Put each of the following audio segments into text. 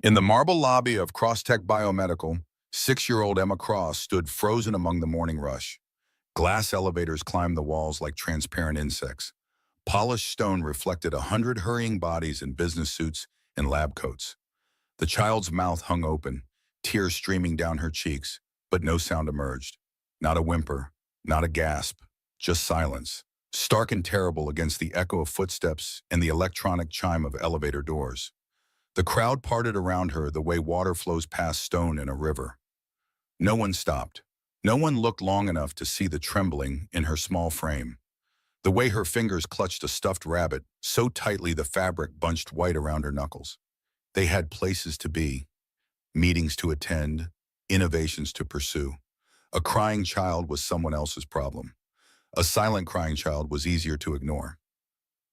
In the marble lobby of Crosstech Biomedical, 6-year-old Emma Cross stood frozen among the morning rush. Glass elevators climbed the walls like transparent insects. Polished stone reflected 100 hurrying bodies in business suits and lab coats. The child's mouth hung open, tears streaming down her cheeks, but no sound emerged. Not a whimper, not a gasp, just silence, stark and terrible against the echo of footsteps and the electronic chime of elevator doors. The crowd parted around her the way water flows past stone in a river. No one stopped. No one looked long enough to see the trembling in her small frame. The way her fingers clutched a stuffed rabbit so tightly the fabric bunched white around her knuckles. They had places to be, meetings to attend, innovations to pursue. A crying child was someone else's problem. A silent crying child was easier to ignore.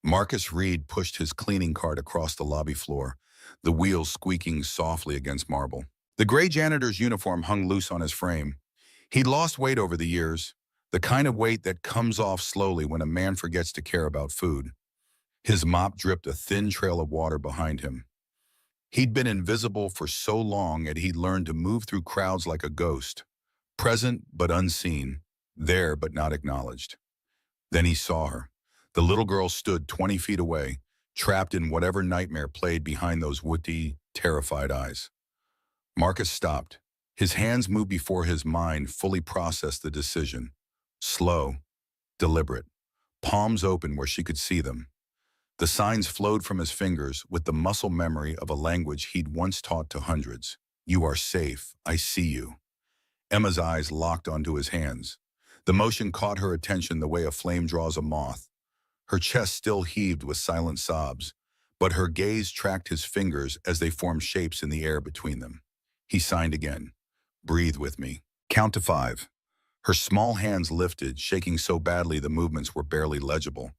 Marcus Reed pushed his cleaning cart across the lobby floor, the wheels squeaking softly against marble. The gray janitor's uniform hung loose on his frame. He'd lost weight over the years, the kind of weight that comes off slowly when a man forgets to care about food. His mop dripped a thin trail of water behind him. He'd been invisible for so long that he'd learned to move through crowds like a ghost, present but unseen, there but not acknowledged. Then he saw her. The little girl stood 20 feet away, trapped in whatever nightmare played behind those woody, terrified eyes. Marcus stopped. His hands moved before his mind fully processed the decision. Slow, deliberate, palms open where she could see them. The signs flowed from his fingers with the muscle memory of a language he'd once taught to hundreds. You are safe. I see you. Emma's eyes locked onto his hands. The motion caught her attention the way a flame draws a moth. Her chest still heaved with silent sobs, but her gaze tracked his fingers as they formed shapes in the air between them. He signed again. Breathe with me. Count to 5. Her small hands lifted, shaking so badly the movements were barely legible.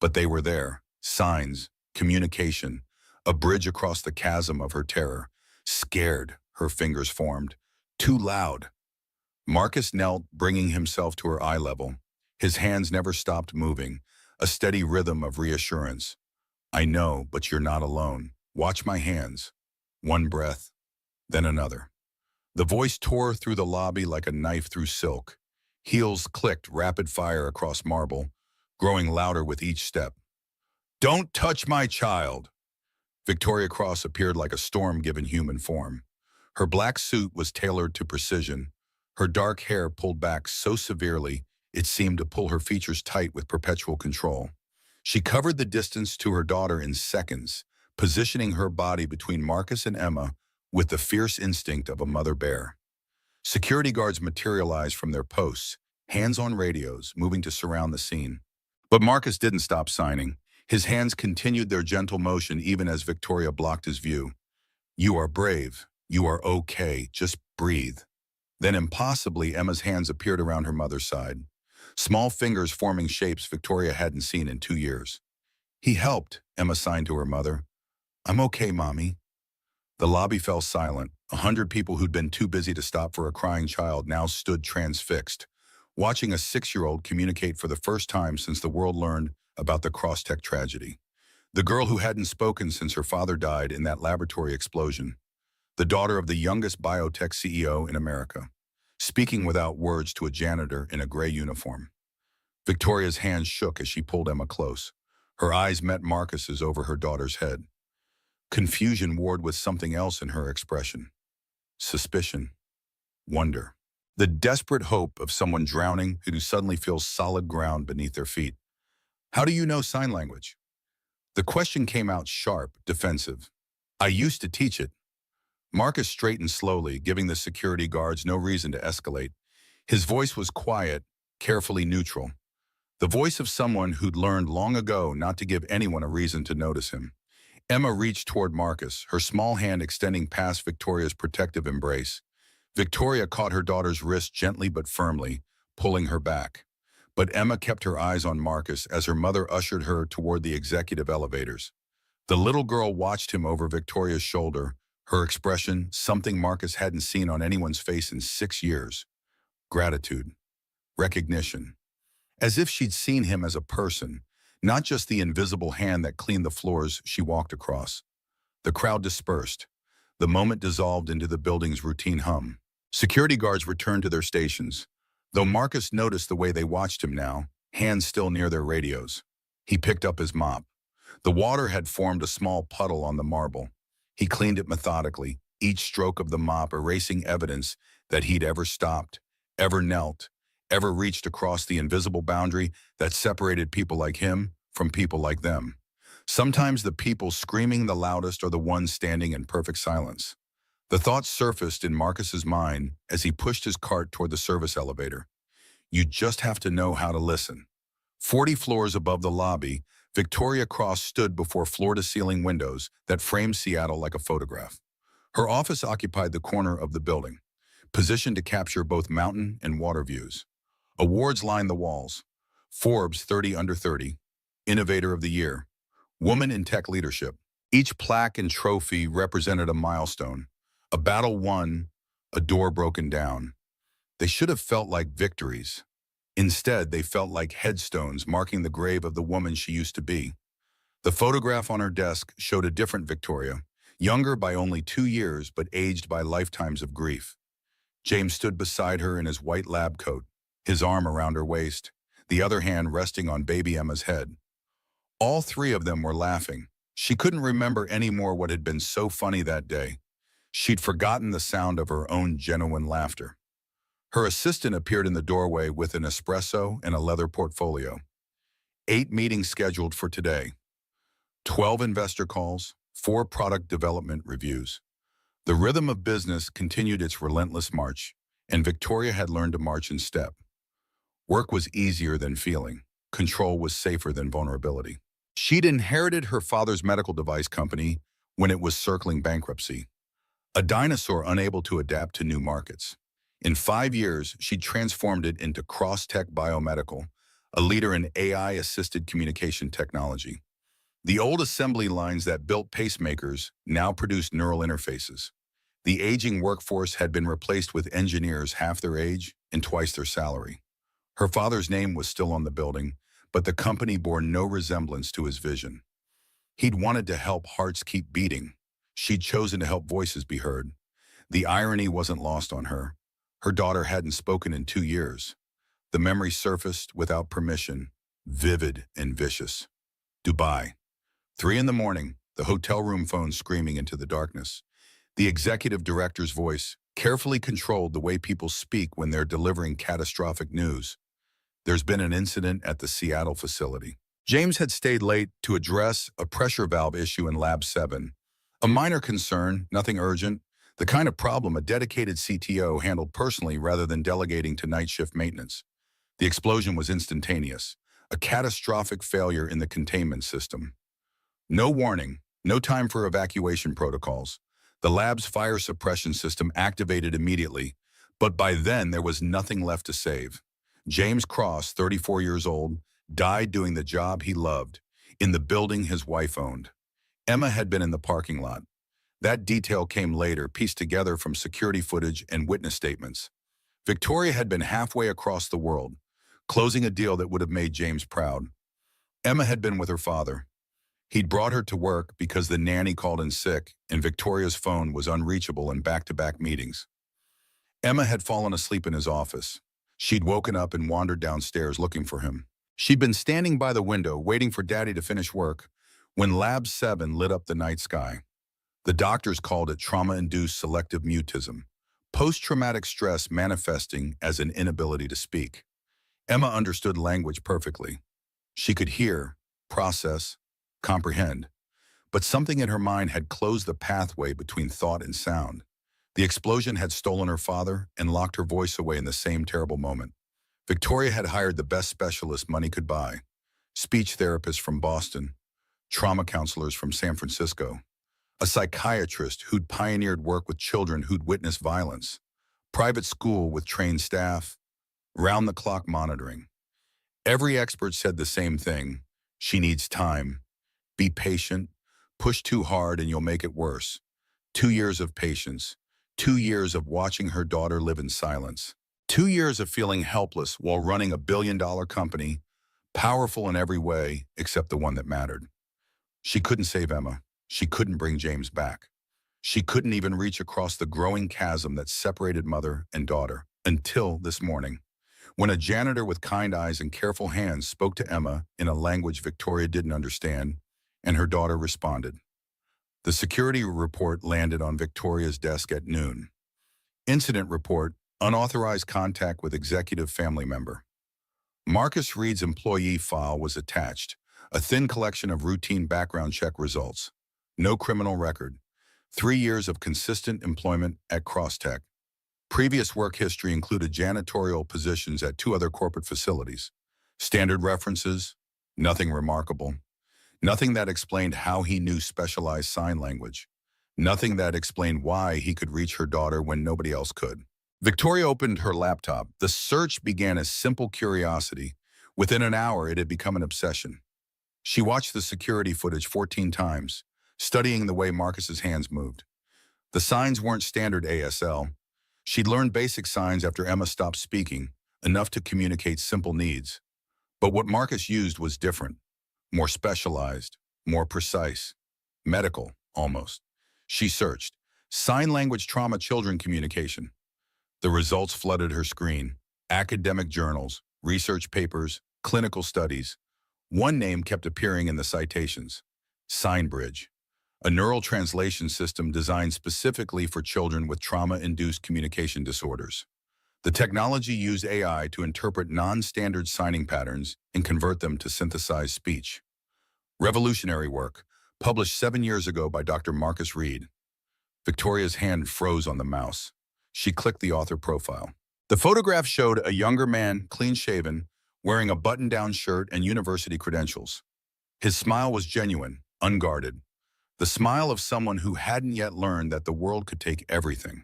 But they were there. Signs, communication, a bridge across the chasm of her terror. Scared, her fingers formed. Too loud. Marcus knelt, bringing himself to her eye level. His hands never stopped moving, a steady rhythm of reassurance. I know, but you're not alone. Watch my hands. One breath, then another. The voice tore through the lobby like a knife through silk. Heels clicked rapid fire across marble, growing louder with each step. Don't touch my child! Victoria Cross appeared like a storm given human form. Her black suit was tailored to precision, her dark hair pulled back so severely it seemed to pull her features tight with perpetual control. She covered the distance to her daughter in seconds, positioning her body between Marcus and Emma with the fierce instinct of a mother bear. Security guards materialized from their posts, hands on radios, moving to surround the scene. But Marcus didn't stop signing. His hands continued their gentle motion even as Victoria blocked his view. You are brave. You are okay. Just breathe. Then impossibly, Emma's hands appeared around her mother's side. Small fingers forming shapes Victoria hadn't seen in 2 years. He helped, Emma signed to her mother. I'm okay, Mommy. The lobby fell silent. 100 people who'd been too busy to stop for a crying child now stood transfixed, watching a 6-year-old communicate for the first time since the world learned about the Crosstech tragedy. The girl who hadn't spoken since her father died in that laboratory explosion. The daughter of the youngest biotech CEO in America, speaking without words to a janitor in a gray uniform. Victoria's hands shook as she pulled Emma close. Her eyes met Marcus's over her daughter's head. Confusion warred with something else in her expression. Suspicion. Wonder. The desperate hope of someone drowning who suddenly feels solid ground beneath their feet. How do you know sign language? The question came out sharp, defensive. I used to teach it. Marcus straightened slowly, giving the security guards no reason to escalate. His voice was quiet, carefully neutral. The voice of someone who'd learned long ago not to give anyone a reason to notice him. Emma reached toward Marcus, her small hand extending past Victoria's protective embrace. Victoria caught her daughter's wrist gently but firmly, pulling her back. But Emma kept her eyes on Marcus as her mother ushered her toward the executive elevators. The little girl watched him over Victoria's shoulder, her expression something Marcus hadn't seen on anyone's face in 6 years. Gratitude. Recognition. As if she'd seen him as a person, not just the invisible hand that cleaned the floors she walked across. The crowd dispersed. The moment dissolved into the building's routine hum. Security guards returned to their stations, though Marcus noticed the way they watched him now, hands still near their radios. He picked up his mop. The water had formed a small puddle on the marble. He cleaned it methodically, each stroke of the mop erasing evidence that he'd ever stopped, ever knelt, ever reached across the invisible boundary that separated people like him from people like them. Sometimes the people screaming the loudest are the ones standing in perfect silence. The thought surfaced in Marcus's mind as he pushed his cart toward the service elevator. You just have to know how to listen. 40 floors above the lobby, Victoria Cross stood before floor-to-ceiling windows that framed Seattle like a photograph. Her office occupied the corner of the building, positioned to capture both mountain and water views. Awards lined the walls. Forbes 30 Under 30, Innovator of the Year, Woman in Tech Leadership. Each plaque and trophy represented a milestone, a battle won, a door broken down. They should have felt like victories. Instead, they felt like headstones marking the grave of the woman she used to be. The photograph on her desk showed a different Victoria, younger by only 2 years but aged by lifetimes of grief. James stood beside her in his white lab coat, his arm around her waist, the other hand resting on baby Emma's head. All three of them were laughing. She couldn't remember anymore what had been so funny that day. She'd forgotten the sound of her own genuine laughter. Her assistant appeared in the doorway with an espresso and a leather portfolio. 8 meetings scheduled for today. 12 investor calls, 4 product development reviews. The rhythm of business continued its relentless march, and Victoria had learned to march in step. Work was easier than feeling. Control was safer than vulnerability. She'd inherited her father's medical device company when it was circling bankruptcy, a dinosaur unable to adapt to new markets. In 5 years, she'd transformed it into Cross-Tech Biomedical, a leader in AI-assisted communication technology. The old assembly lines that built pacemakers now produced neural interfaces. The aging workforce had been replaced with engineers half their age and twice their salary. Her father's name was still on the building, but the company bore no resemblance to his vision. He'd wanted to help hearts keep beating. She'd chosen to help voices be heard. The irony wasn't lost on her. Her daughter hadn't spoken in 2 years. The memory surfaced without permission, vivid and vicious. Dubai. 3 in the morning, the hotel room phone screaming into the darkness. The executive director's voice carefully controlled the way people speak when they're delivering catastrophic news. There's been an incident at the Seattle facility. James had stayed late to address a pressure valve issue in Lab 7. A minor concern, nothing urgent, the kind of problem a dedicated CTO handled personally rather than delegating to night shift maintenance. The explosion was instantaneous, a catastrophic failure in the containment system. No warning, no time for evacuation protocols. The lab's fire suppression system activated immediately, but by then there was nothing left to save. James Cross, 34 years old, died doing the job he loved, in the building his wife owned. Emma had been in the parking lot. That detail came later, pieced together from security footage and witness statements. Victoria had been halfway across the world, closing a deal that would have made James proud. Emma had been with her father. He'd brought her to work because the nanny called in sick and Victoria's phone was unreachable in back-to-back meetings. Emma had fallen asleep in his office. She'd woken up and wandered downstairs looking for him. She'd been standing by the window waiting for Daddy to finish work when Lab 7 lit up the night sky. The doctors called it trauma-induced selective mutism, post-traumatic stress manifesting as an inability to speak. Emma understood language perfectly. She could hear, process, comprehend, but something in her mind had closed the pathway between thought and sound. The explosion had stolen her father and locked her voice away in the same terrible moment. Victoria had hired the best specialists money could buy, speech therapists from Boston, trauma counselors from San Francisco, a psychiatrist who'd pioneered work with children who'd witnessed violence, private school with trained staff, round-the-clock monitoring. Every expert said the same thing: she needs time. Be patient, push too hard and you'll make it worse. 2 years of patience, 2 years of watching her daughter live in silence, 2 years of feeling helpless while running a billion-dollar company, powerful in every way except the one that mattered. She couldn't save Emma. She couldn't bring James back. She couldn't even reach across the growing chasm that separated mother and daughter until this morning, when a janitor with kind eyes and careful hands spoke to Emma in a language Victoria didn't understand, and her daughter responded. The security report landed on Victoria's desk at noon. Incident report, unauthorized contact with executive family member. Marcus Reed's employee file was attached, a thin collection of routine background check results. No criminal record. 3 years of consistent employment at Crosstech. Previous work history included janitorial positions at 2 other corporate facilities. Standard references, nothing remarkable. Nothing that explained how he knew specialized sign language. Nothing that explained why he could reach her daughter when nobody else could. Victoria opened her laptop. The search began as simple curiosity. Within an hour, it had become an obsession. She watched the security footage 14 times, studying the way Marcus's hands moved. The signs weren't standard ASL. She'd learned basic signs after Emma stopped speaking, enough to communicate simple needs. But what Marcus used was different, more specialized, more precise, medical, almost. She searched, sign language trauma children communication. The results flooded her screen, academic journals, research papers, clinical studies. One name kept appearing in the citations, SignBridge, a neural translation system designed specifically for children with trauma-induced communication disorders. The technology used AI to interpret non-standard signing patterns and convert them to synthesized speech. Revolutionary work, published 7 years ago by Dr. Marcus Reed. Victoria's hand froze on the mouse. She clicked the author profile. The photograph showed a younger man, clean-shaven, wearing a button-down shirt and university credentials. His smile was genuine, unguarded. The smile of someone who hadn't yet learned that the world could take everything.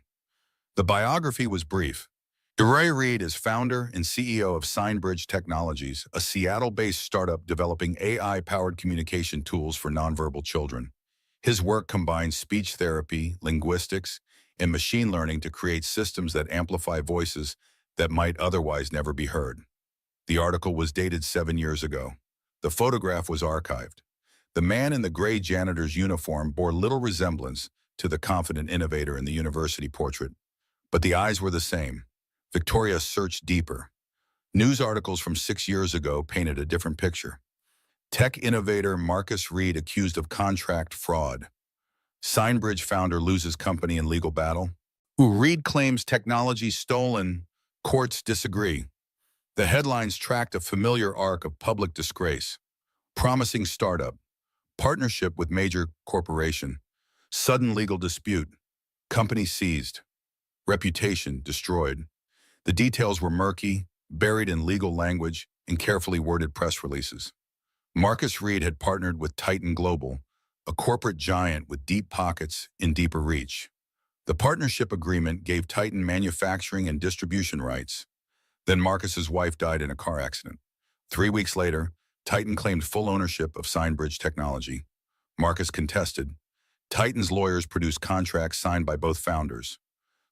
The biography was brief. Ray Reed is founder and CEO of SignBridge Technologies, a Seattle-based startup developing AI-powered communication tools for nonverbal children. His work combines speech therapy, linguistics, and machine learning to create systems that amplify voices that might otherwise never be heard. The article was dated 7 years ago. The photograph was archived. The man in the gray janitor's uniform bore little resemblance to the confident innovator in the university portrait, but the eyes were the same. Victoria searched deeper. News articles from 6 years ago painted a different picture. Tech innovator Marcus Reed accused of contract fraud. SignBridge founder loses company in legal battle. Reed claims technology stolen. Courts disagree. The headlines tracked a familiar arc of public disgrace. Promising startup. Partnership with major corporation. Sudden legal dispute. Company seized. Reputation destroyed. The details were murky, buried in legal language and carefully worded press releases. Marcus Reed had partnered with Titan Global, a corporate giant with deep pockets and deeper reach. The partnership agreement gave Titan manufacturing and distribution rights. Then Marcus's wife died in a car accident. 3 weeks later, Titan claimed full ownership of SignBridge technology. Marcus contested. Titan's lawyers produced contracts signed by both founders.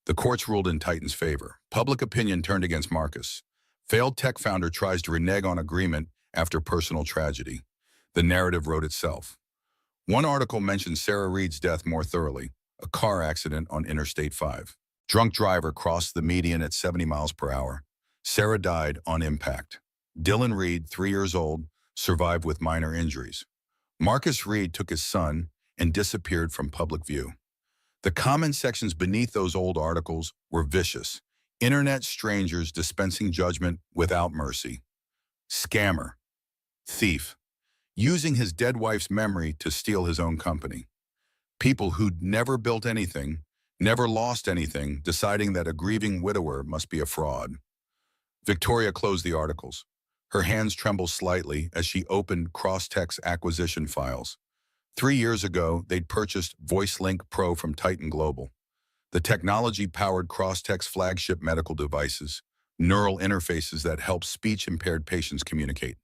The courts ruled in Titan's favor. Public opinion turned against Marcus. Failed tech founder tries to renege on agreement after personal tragedy. The narrative wrote itself. One article mentioned Sarah Reed's death more thoroughly, a car accident on Interstate 5. Drunk driver crossed the median at 70 miles per hour. Sarah died on impact. Dylan Reed, 3 years old, survived with minor injuries. Marcus Reed took his son and disappeared from public view. The comment sections beneath those old articles were vicious. Internet strangers dispensing judgment without mercy. Scammer. Thief. Using his dead wife's memory to steal his own company. People who'd never built anything, never lost anything, deciding that a grieving widower must be a fraud. Victoria closed the articles. Her hands trembled slightly as she opened Crosstech's acquisition files. 3 years ago, they'd purchased VoiceLink Pro from Titan Global. The technology powered Crosstech's flagship medical devices, neural interfaces that help speech-impaired patients communicate.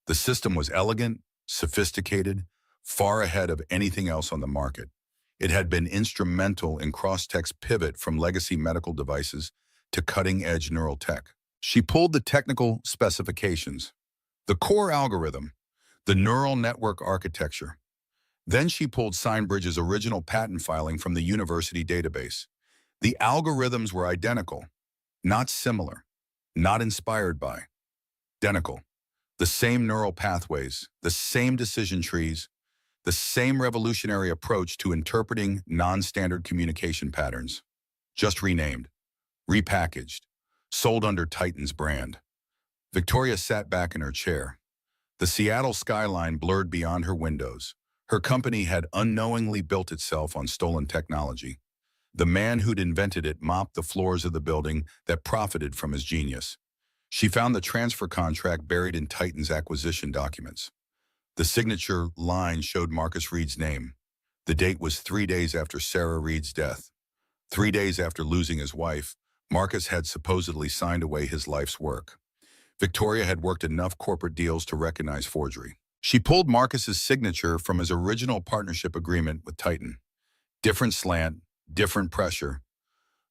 The system was elegant, sophisticated, far ahead of anything else on the market. It had been instrumental in Crosstech's pivot from legacy medical devices to cutting-edge neural tech. She pulled the technical specifications, the core algorithm, the neural network architecture. Then she pulled Signbridge's original patent filing from the university database. The algorithms were identical, not similar, not inspired by, identical. The same neural pathways, the same decision trees, the same revolutionary approach to interpreting non-standard communication patterns. Just renamed, repackaged, sold under Titan's brand. Victoria sat back in her chair. The Seattle skyline blurred beyond her windows. Her company had unknowingly built itself on stolen technology. The man who'd invented it mopped the floors of the building that profited from his genius. She found the transfer contract buried in Titan's acquisition documents. The signature line showed Marcus Reed's name. The date was 3 days after Sarah Reed's death. 3 days after losing his wife, Marcus had supposedly signed away his life's work. Victoria had worked enough corporate deals to recognize forgery. She pulled Marcus's signature from his original partnership agreement with Titan. Different slant, different pressure.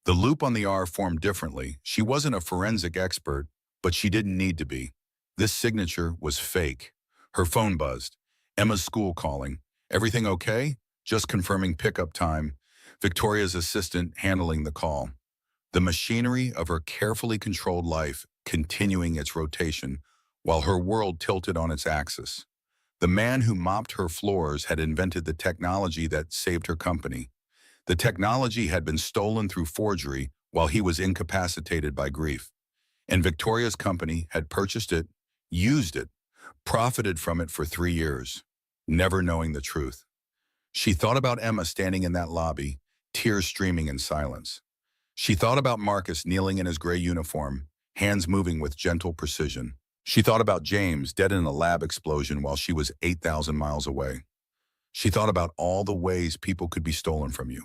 The loop on the R formed differently. She wasn't a forensic expert, but she didn't need to be. This signature was fake. Her phone buzzed. Emma's school calling. Everything okay? Just confirming pickup time. Victoria's assistant handling the call. The machinery of her carefully controlled life continuing its rotation while her world tilted on its axis. The man who mopped her floors had invented the technology that saved her company. The technology had been stolen through forgery while he was incapacitated by grief. And Victoria's company had purchased it, used it, profited from it for 3 years, never knowing the truth. She thought about Emma standing in that lobby, tears streaming in silence. She thought about Marcus kneeling in his gray uniform, hands moving with gentle precision. She thought about James dead in a lab explosion while she was 8,000 miles away. She thought about all the ways people could be stolen from you.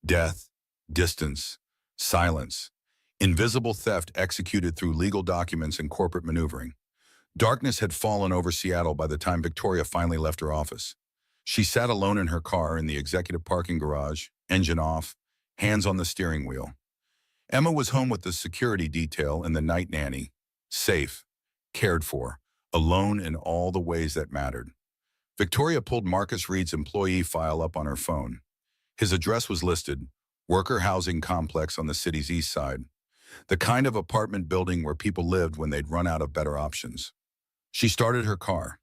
Death, distance, silence, invisible theft executed through legal documents and corporate maneuvering. Darkness had fallen over Seattle by the time Victoria finally left her office. She sat alone in her car in the executive parking garage, engine off, hands on the steering wheel. Emma was home with the security detail and the night nanny, safe, cared for, alone in all the ways that mattered. Victoria pulled Marcus Reed's employee file up on her phone. His address was listed, worker housing complex on the city's east side, the kind of apartment building where people lived when they'd run out of better options. She started her car.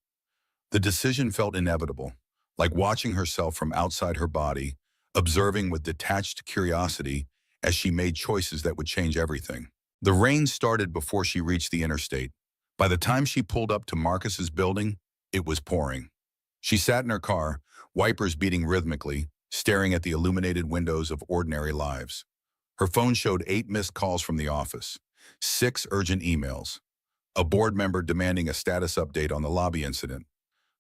The decision felt inevitable, like watching herself from outside her body, observing with detached curiosity as she made choices that would change everything. The rain started before she reached the interstate. By the time she pulled up to Marcus's building, it was pouring. She sat in her car, wipers beating rhythmically, staring at the illuminated windows of ordinary lives. Her phone showed 8 missed calls from the office, 6 urgent emails, a board member demanding a status update on the lobby incident,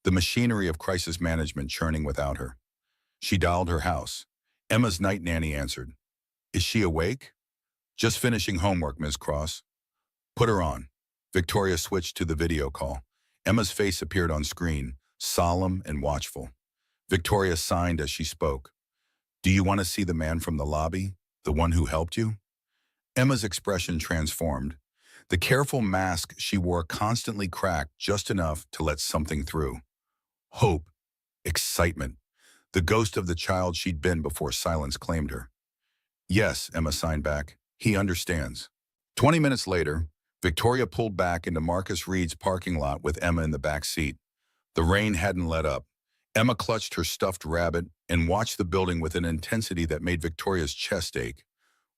the machinery of crisis management churning without her. She dialed her house. Emma's night nanny answered. Is she awake? Just finishing homework, Ms. Cross. Put her on. Victoria switched to the video call. Emma's face appeared on screen, solemn and watchful. Victoria signed as she spoke. Do you want to see the man from the lobby, the one who helped you? Emma's expression transformed. The careful mask she wore constantly cracked just enough to let something through. Hope, excitement, the ghost of the child she'd been before silence claimed her. Yes, Emma signed back. He understands. 20 minutes later, Victoria pulled back into Marcus Reed's parking lot with Emma in the back seat. The rain hadn't let up. Emma clutched her stuffed rabbit and watched the building with an intensity that made Victoria's chest ache.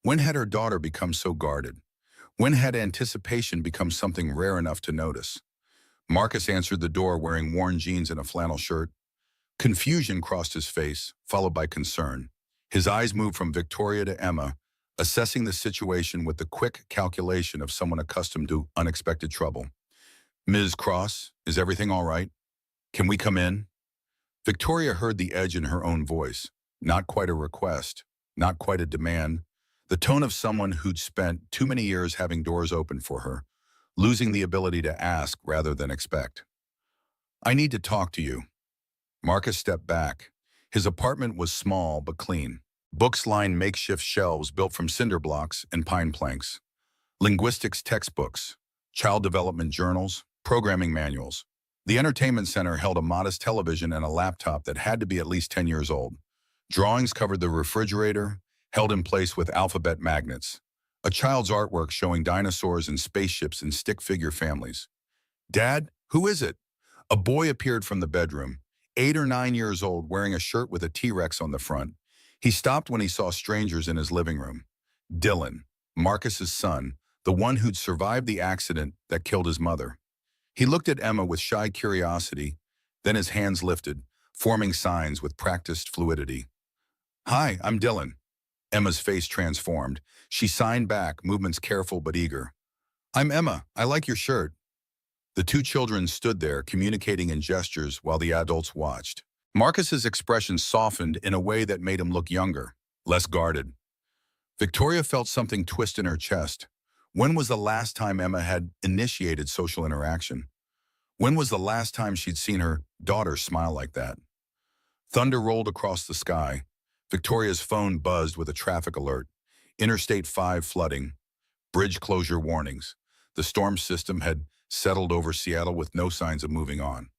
When had her daughter become so guarded? When had anticipation become something rare enough to notice? Marcus answered the door wearing worn jeans and a flannel shirt. Confusion crossed his face, followed by concern. His eyes moved from Victoria to Emma, assessing the situation with the quick calculation of someone accustomed to unexpected trouble. Ms. Cross, is everything all right? Can we come in? Victoria heard the edge in her own voice. Not quite a request, not quite a demand. The tone of someone who'd spent too many years having doors open for her, losing the ability to ask rather than expect. I need to talk to you. Marcus stepped back. His apartment was small but clean. Books lined makeshift shelves built from cinder blocks and pine planks. Linguistics textbooks, child development journals, programming manuals. The entertainment center held a modest television and a laptop that had to be at least 10 years old. Drawings covered the refrigerator, held in place with alphabet magnets. A child's artwork showing dinosaurs and spaceships in stick figure families. "Dad, who is it?" A boy appeared from the bedroom, 8 or 9 years old, wearing a shirt with a T-Rex on the front. He stopped when he saw strangers in his living room. Dylan, Marcus's son, the one who'd survived the accident that killed his mother. He looked at Emma with shy curiosity, then his hands lifted, forming signs with practiced fluidity. "Hi, I'm Dylan." Emma's face transformed. She signed back, movements careful but eager. "I'm Emma. I like your shirt." The two children stood there, communicating in gestures while the adults watched. Marcus's expression softened in a way that made him look younger, less guarded. Victoria felt something twist in her chest. When was the last time Emma had initiated social interaction? When was the last time she'd seen her daughter smile like that? Thunder rolled across the sky. Victoria's phone buzzed with a traffic alert. Interstate 5 flooding. Bridge closure warnings. The storm system had settled over Seattle with no signs of moving on.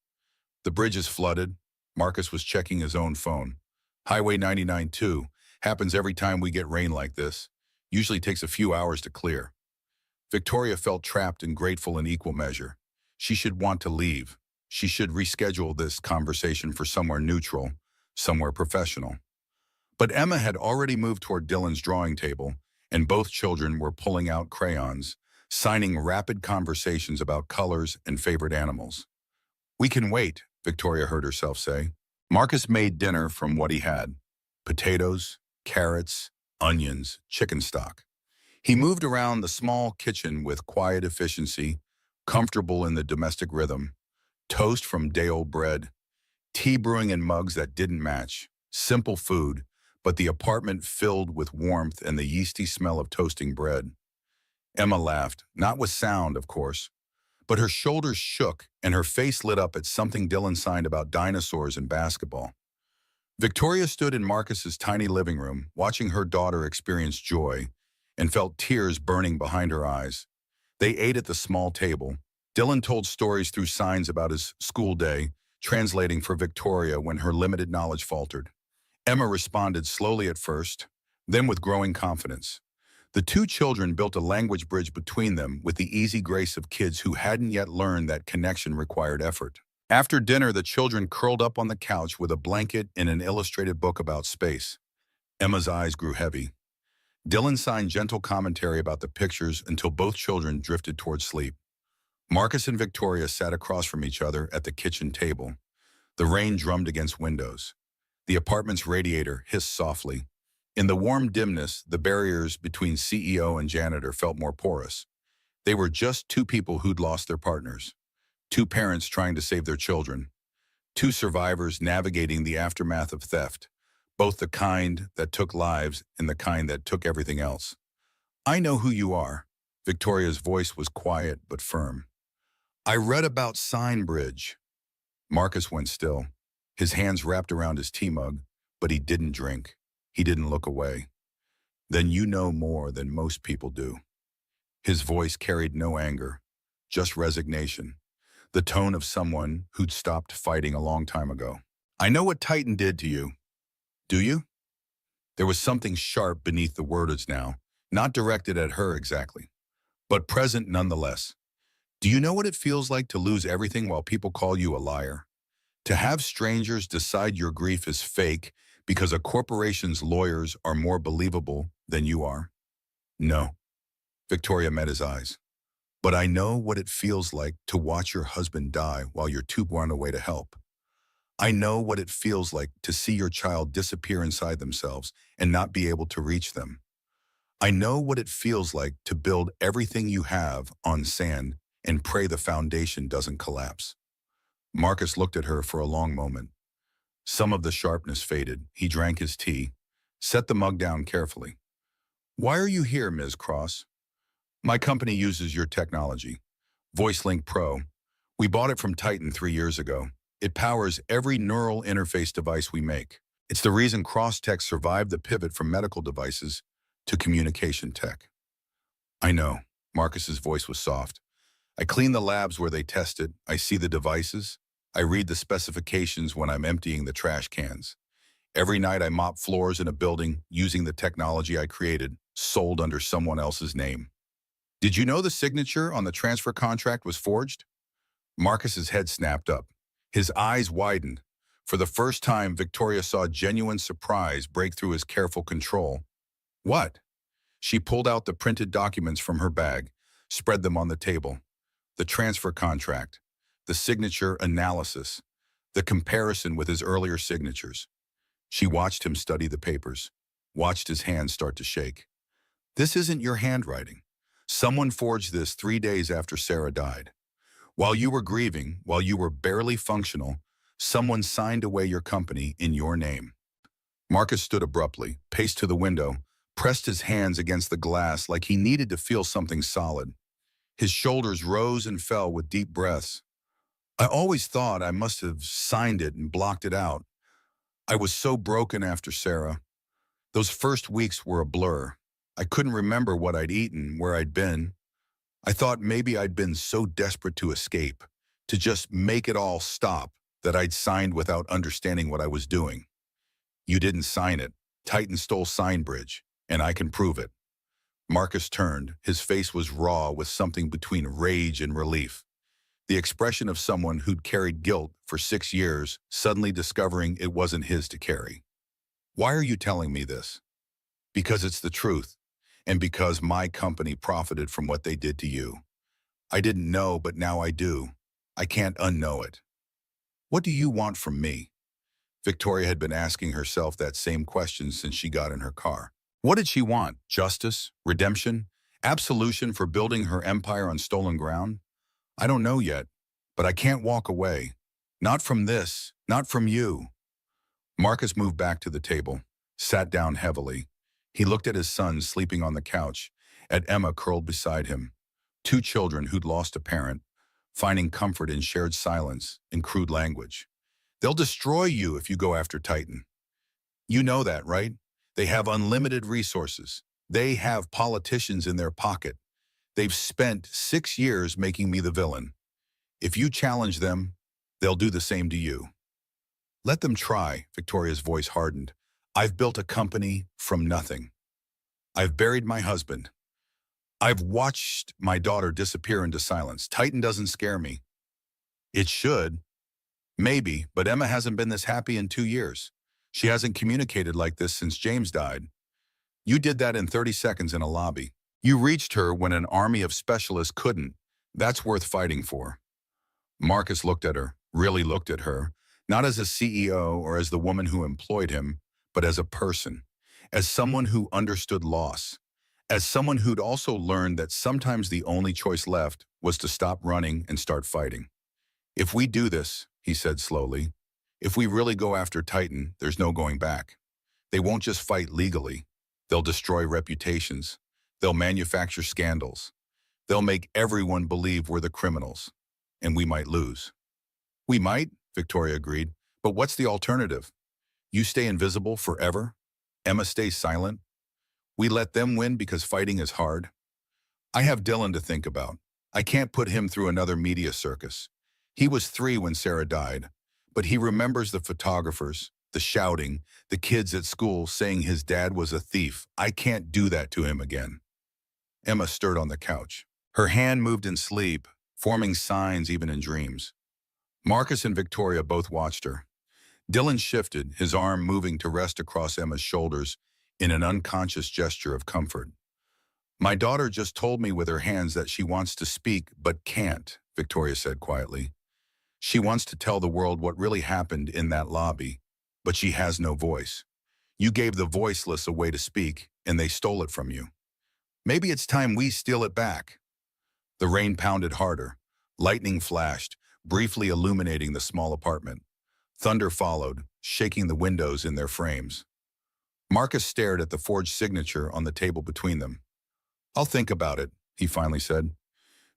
"The bridge is flooded." Marcus was checking his own phone. "Highway 99 too. Happens every time we get rain like this. Usually takes a few hours to clear." Victoria felt trapped and grateful in equal measure. She should want to leave. She should reschedule this conversation for somewhere neutral, somewhere professional. But Emma had already moved toward Dylan's drawing table, and both children were pulling out crayons, signing rapid conversations about colors and favorite animals. "We can wait," Victoria heard herself say. Marcus made dinner from what he had: potatoes, carrots, onions, chicken stock. He moved around the small kitchen with quiet efficiency, comfortable in the domestic rhythm. Toast from day-old bread, tea brewing in mugs that didn't match. Simple food, but the apartment filled with warmth and the yeasty smell of toasting bread. Emma laughed, not with sound, of course, but her shoulders shook and her face lit up at something Dylan signed about dinosaurs and basketball. Victoria stood in Marcus's tiny living room, watching her daughter experience joy, and felt tears burning behind her eyes. They ate at the small table. Dylan told stories through signs about his school day, translating for Victoria when her limited knowledge faltered. Emma responded slowly at first, then with growing confidence. The two children built a language bridge between them with the easy grace of kids who hadn't yet learned that connection required effort. After dinner, the children curled up on the couch with a blanket and an illustrated book about space. Emma's eyes grew heavy. Dylan signed gentle commentary about the pictures until both children drifted toward sleep. Marcus and Victoria sat across from each other at the kitchen table. The rain drummed against windows. The apartment's radiator hissed softly. In the warm dimness, the barriers between CEO and janitor felt more porous. They were just two people who'd lost their partners. Two parents trying to save their children. Two survivors navigating the aftermath of theft, both the kind that took lives and the kind that took everything else. "I know who you are." Victoria's voice was quiet but firm. "I read about Sign Bridge." Marcus went still, his hands wrapped around his tea mug, but he didn't drink. He didn't look away. "Then you know more than most people do." His voice carried no anger, just resignation, the tone of someone who'd stopped fighting a long time ago. "I know what Titan did to you. Do you?" There was something sharp beneath the words now, not directed at her exactly, but present nonetheless. "Do you know what it feels like to lose everything while people call you a liar? To have strangers decide your grief is fake because a corporation's lawyers are more believable than you are?" "No." Victoria met his eyes. "But I know what it feels like to watch your husband die while you're too far away to help. I know what it feels like to see your child disappear inside themselves and not be able to reach them. I know what it feels like to build everything you have on sand and pray the foundation doesn't collapse." Marcus looked at her for a long moment. Some of the sharpness faded. He drank his tea, set the mug down carefully. "Why are you here, Ms. Cross?" "My company uses your technology, VoiceLink Pro. We bought it from Titan 3 years ago. It powers every neural interface device we make. It's the reason Crosstech survived the pivot from medical devices to communication tech." "I know." Marcus's voice was soft. I clean the labs where they test it. I see the devices. I read the specifications when I'm emptying the trash cans. Every night I mop floors in a building using the technology I created, sold under someone else's name. Did you know the signature on the transfer contract was forged? Marcus's head snapped up. His eyes widened. For the first time, Victoria saw genuine surprise break through his careful control. What? She pulled out the printed documents from her bag, spread them on the table. The transfer contract, the signature analysis, the comparison with his earlier signatures. She watched him study the papers, watched his hands start to shake. This isn't your handwriting. Someone forged this 3 days after Sarah died. While you were grieving, while you were barely functional, someone signed away your company in your name. Marcus stood abruptly, paced to the window, pressed his hands against the glass like he needed to feel something solid. His shoulders rose and fell with deep breaths. I always thought I must have signed it and blocked it out. I was so broken after Sarah. Those first weeks were a blur. I couldn't remember what I'd eaten, where I'd been. I thought maybe I'd been so desperate to escape, to just make it all stop, that I'd signed without understanding what I was doing. You didn't sign it. Titan stole Signbridge, and I can prove it. Marcus turned. His face was raw with something between rage and relief. The expression of someone who'd carried guilt for 6 years, suddenly discovering it wasn't his to carry. Why are you telling me this? Because it's the truth, and because my company profited from what they did to you. I didn't know, but now I do. I can't unknow it. What do you want from me? Victoria had been asking herself that same question since she got in her car. What did she want? Justice? Redemption? Absolution for building her empire on stolen ground? I don't know yet, but I can't walk away. Not from this, not from you. Marcus moved back to the table, sat down heavily. He looked at his son sleeping on the couch, at Emma curled beside him. 2 children who'd lost a parent, finding comfort in shared silence and crude language. They'll destroy you if you go after Titan. You know that, right? They have unlimited resources. They have politicians in their pocket. They've spent 6 years making me the villain. If you challenge them, they'll do the same to you. Let them try, Victoria's voice hardened. I've built a company from nothing. I've buried my husband. I've watched my daughter disappear into silence. Titan doesn't scare me. It should. Maybe, but Emma hasn't been this happy in 2 years. She hasn't communicated like this since James died. You did that in 30 seconds in a lobby. You reached her when an army of specialists couldn't. That's worth fighting for. Marcus looked at her, really looked at her, not as a CEO or as the woman who employed him, but as a person, as someone who understood loss, as someone who'd also learned that sometimes the only choice left was to stop running and start fighting. If we do this, he said slowly, if we really go after Titan, there's no going back. They won't just fight legally. They'll destroy reputations. They'll manufacture scandals. They'll make everyone believe we're the criminals. And we might lose. We might, Victoria agreed. But what's the alternative? You stay invisible forever? Emma stays silent? We let them win because fighting is hard? I have Dylan to think about. I can't put him through another media circus. He was 3 when Sarah died, but he remembers the photographers, the shouting, the kids at school saying his dad was a thief. I can't do that to him again. Emma stirred on the couch. Her hand moved in sleep, forming signs even in dreams. Marcus and Victoria both watched her. Dylan shifted, his arm moving to rest across Emma's shoulders in an unconscious gesture of comfort. My daughter just told me with her hands that she wants to speak but can't, Victoria said quietly. She wants to tell the world what really happened in that lobby, but she has no voice. You gave the voiceless a way to speak, and they stole it from you. Maybe it's time we steal it back. The rain pounded harder. Lightning flashed, briefly illuminating the small apartment. Thunder followed, shaking the windows in their frames. Marcus stared at the forged signature on the table between them. I'll think about it, he finally said.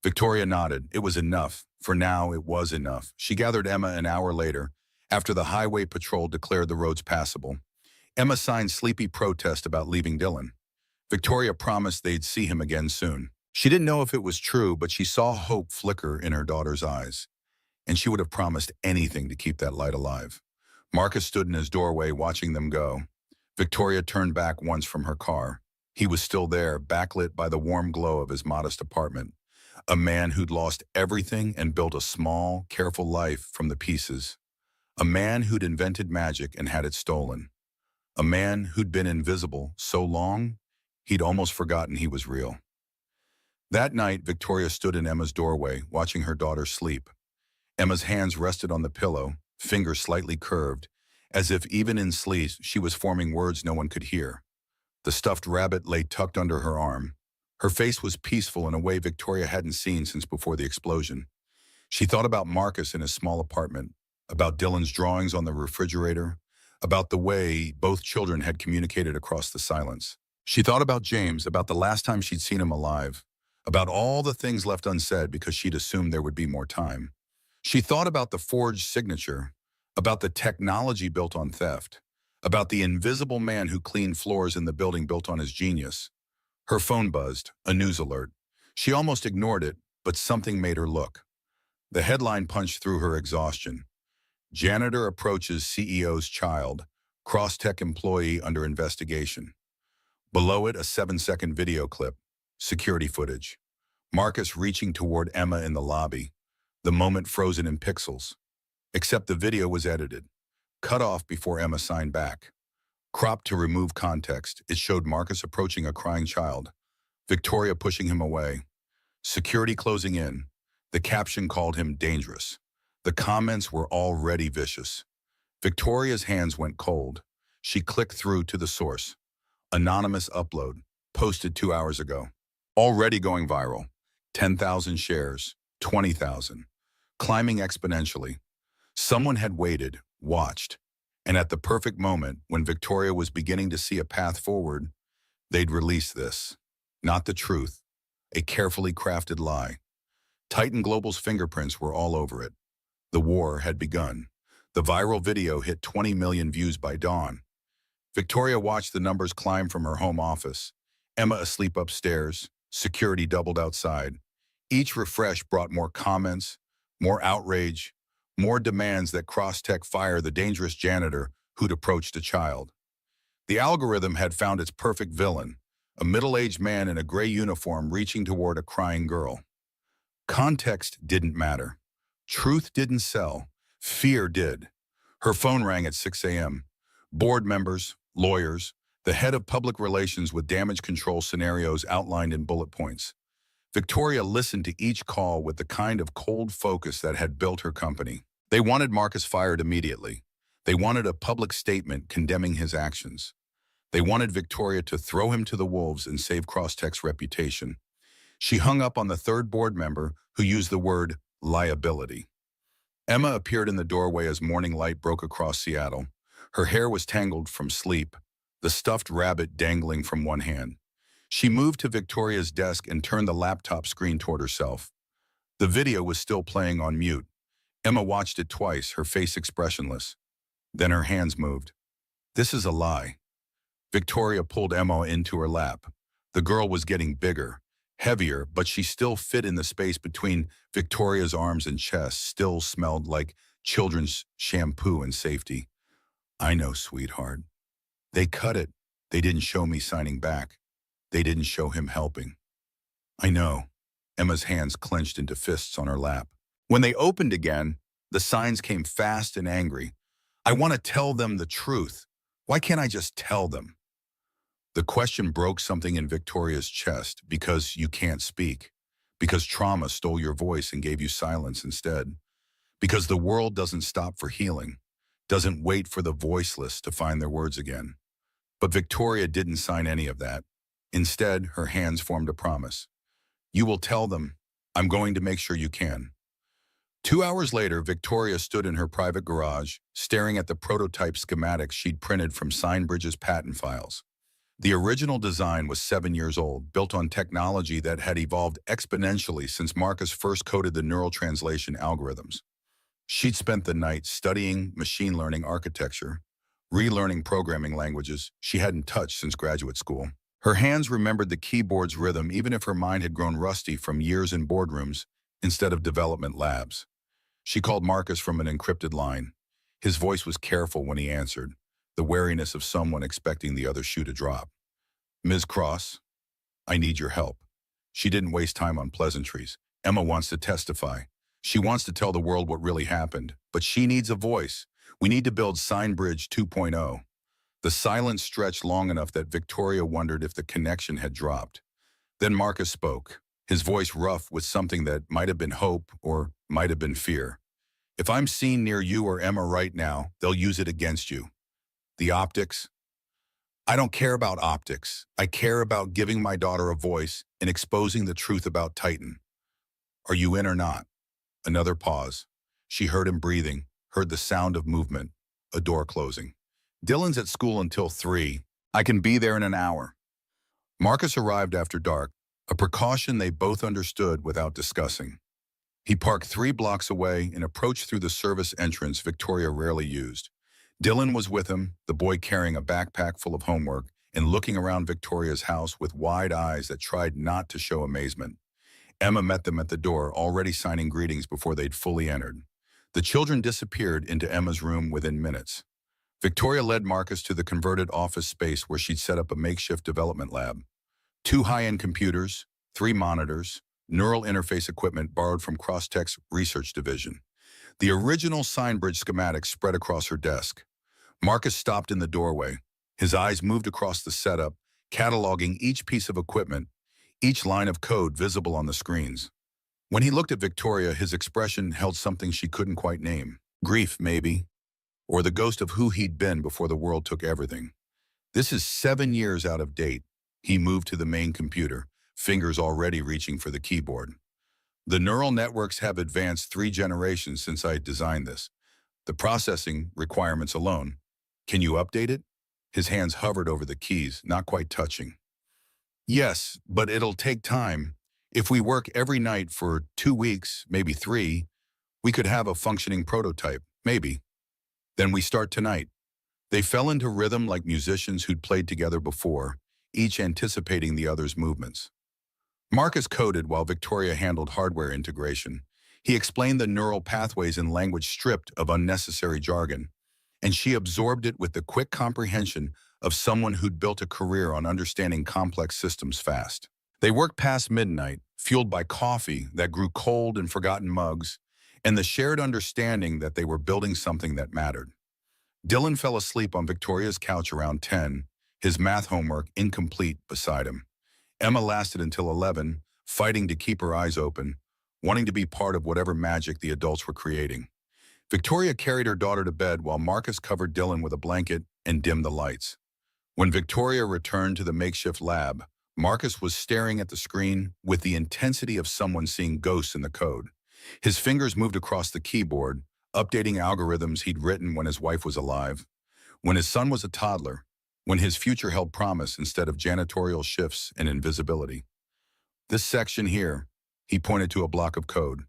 Victoria nodded. It was enough. For now, it was enough. She gathered Emma an hour later, after the highway patrol declared the roads passable. Emma signed sleepy protest about leaving Dylan. Victoria promised they'd see him again soon. She didn't know if it was true, but she saw hope flicker in her daughter's eyes, and she would have promised anything to keep that light alive. Marcus stood in his doorway watching them go. Victoria turned back once from her car. He was still there, backlit by the warm glow of his modest apartment. A man who'd lost everything and built a small, careful life from the pieces. A man who'd invented magic and had it stolen. A man who'd been invisible so long, he'd almost forgotten he was real. That night, Victoria stood in Emma's doorway, watching her daughter sleep. Emma's hands rested on the pillow, fingers slightly curved, as if even in sleep she was forming words no one could hear. The stuffed rabbit lay tucked under her arm. Her face was peaceful in a way Victoria hadn't seen since before the explosion. She thought about Marcus in his small apartment, about Dylan's drawings on the refrigerator, about the way both children had communicated across the silence. She thought about James, about the last time she'd seen him alive, about all the things left unsaid because she'd assumed there would be more time. She thought about the forged signature, about the technology built on theft, about the invisible man who cleaned floors in the building built on his genius. Her phone buzzed, a news alert. She almost ignored it, but something made her look. The headline punched through her exhaustion. Janitor approaches CEO's child, cross-tech employee under investigation. Below it, a 7-second video clip, security footage. Marcus reaching toward Emma in the lobby, the moment frozen in pixels. Except the video was edited, cut off before Emma signed back. Cropped to remove context, it showed Marcus approaching a crying child, Victoria pushing him away, security closing in. The caption called him dangerous. The comments were already vicious. Victoria's hands went cold. She clicked through to the source. Anonymous upload, posted 2 hours ago. Already going viral. 10,000 shares, 20,000. Climbing exponentially. Someone had waited, watched, and at the perfect moment, when Victoria was beginning to see a path forward, they'd release this. Not the truth, a carefully crafted lie. Titan Global's fingerprints were all over it. The war had begun. The viral video hit 20 million views by dawn. Victoria watched the numbers climb from her home office. Emma asleep upstairs, security doubled outside. Each refresh brought more comments, more outrage, more demands that Crosstech fire the dangerous janitor who'd approached a child. The algorithm had found its perfect villain, a middle-aged man in a gray uniform reaching toward a crying girl. Context didn't matter. Truth didn't sell. Fear did. Her phone rang at 6 a.m. Board members, lawyers, the head of public relations with damage control scenarios outlined in bullet points. Victoria listened to each call with the kind of cold focus that had built her company. They wanted Marcus fired immediately. They wanted a public statement condemning his actions. They wanted Victoria to throw him to the wolves and save Crosstech's reputation. She hung up on the third board member who used the word liability. Emma appeared in the doorway as morning light broke across Seattle. Her hair was tangled from sleep, the stuffed rabbit dangling from one hand. She moved to Victoria's desk and turned the laptop screen toward herself. The video was still playing on mute. Emma watched it twice, her face expressionless. Then her hands moved. This is a lie. Victoria pulled Emma into her lap. The girl was getting bigger, heavier, but she still fit in the space between Victoria's arms and chest, still smelled like children's shampoo and safety. I know, sweetheart. They cut it. They didn't show me signing back. They didn't show him helping. I know. Emma's hands clenched into fists on her lap. When they opened again, the signs came fast and angry. I want to tell them the truth. Why can't I just tell them? The question broke something in Victoria's chest because you can't speak, because trauma stole your voice and gave you silence instead, because the world doesn't stop for healing, doesn't wait for the voiceless to find their words again. But Victoria didn't sign any of that. Instead, her hands formed a promise. You will tell them. I'm going to make sure you can. 2 hours later, Victoria stood in her private garage, staring at the prototype schematics she'd printed from Signbridge's patent files. The original design was 7 years old, built on technology that had evolved exponentially since Marcus first coded the neural translation algorithms. She'd spent the night studying machine learning architecture, relearning programming languages she hadn't touched since graduate school. Her hands remembered the keyboard's rhythm even if her mind had grown rusty from years in boardrooms instead of development labs. She called Marcus from an encrypted line. His voice was careful when he answered, the wariness of someone expecting the other shoe to drop. Ms. Cross, I need your help. She didn't waste time on pleasantries. Emma wants to testify. She wants to tell the world what really happened, but she needs a voice. We need to build Signbridge 2.0. The silence stretched long enough that Victoria wondered if the connection had dropped. Then Marcus spoke, his voice rough with something that might have been hope or might have been fear. If I'm seen near you or Emma right now, they'll use it against you. The optics? I don't care about optics. I care about giving my daughter a voice and exposing the truth about Titan. Are you in or not? Another pause. She heard him breathing, heard the sound of movement, a door closing. Dylan's at school until 3. I can be there in an hour. Marcus arrived after dark, a precaution they both understood without discussing. He parked 3 blocks away and approached through the service entrance Victoria rarely used. Dylan was with him, the boy carrying a backpack full of homework and looking around Victoria's house with wide eyes that tried not to show amazement. Emma met them at the door, already signing greetings before they'd fully entered. The children disappeared into Emma's room within minutes. Victoria led Marcus to the converted office space where she'd set up a makeshift development lab. 2 high-end computers, 3 monitors, neural interface equipment borrowed from Crosstech's research division. The original Signbridge schematics spread across her desk. Marcus stopped in the doorway. His eyes moved across the setup, cataloging each piece of equipment, each line of code visible on the screens. When he looked at Victoria, his expression held something she couldn't quite name. Grief, maybe, or the ghost of who he'd been before the world took everything. This is 7 years out of date. He moved to the main computer, fingers already reaching for the keyboard. The neural networks have advanced 3 generations since I designed this. The processing requirements alone. Can you update it? His hands hovered over the keys, not quite touching. Yes, but it'll take time. If we work every night for 2 weeks, maybe 3, we could have a functioning prototype, maybe. Then we start tonight. They fell into rhythm like musicians who'd played together before, each anticipating the other's movements. Marcus coded while Victoria handled hardware integration. He explained the neural pathways in language stripped of unnecessary jargon, and she absorbed it with the quick comprehension of someone who'd built a career on understanding complex systems fast. They worked past midnight, fueled by coffee that grew cold in forgotten mugs, and the shared understanding that they were building something that mattered. Dylan fell asleep on Victoria's couch around 10, his math homework incomplete beside him. Emma lasted until 11, fighting to keep her eyes open, wanting to be part of whatever magic the adults were creating. Victoria carried her daughter to bed while Marcus covered Dylan with a blanket and dimmed the lights. When Victoria returned to the makeshift lab, Marcus was staring at the screen with the intensity of someone seeing ghosts in the code. His fingers moved across the keyboard, updating algorithms he'd written when his wife was alive, when his son was a toddler, when his future held promise instead of janitorial shifts and invisibility. This section here, he pointed to a block of code.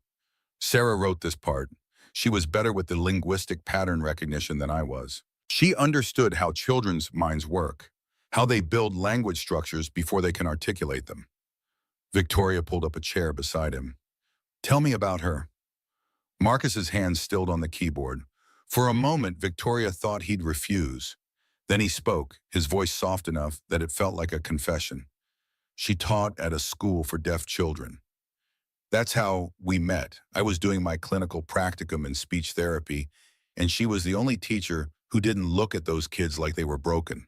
Sarah wrote this part. She was better with the linguistic pattern recognition than I was. She understood how children's minds work, how they build language structures before they can articulate them. Victoria pulled up a chair beside him. Tell me about her. Marcus's hands stilled on the keyboard. For a moment, Victoria thought he'd refuse. Then he spoke, his voice soft enough that it felt like a confession. She taught at a school for deaf children. That's how we met. I was doing my clinical practicum in speech therapy, and she was the only teacher who didn't look at those kids like they were broken.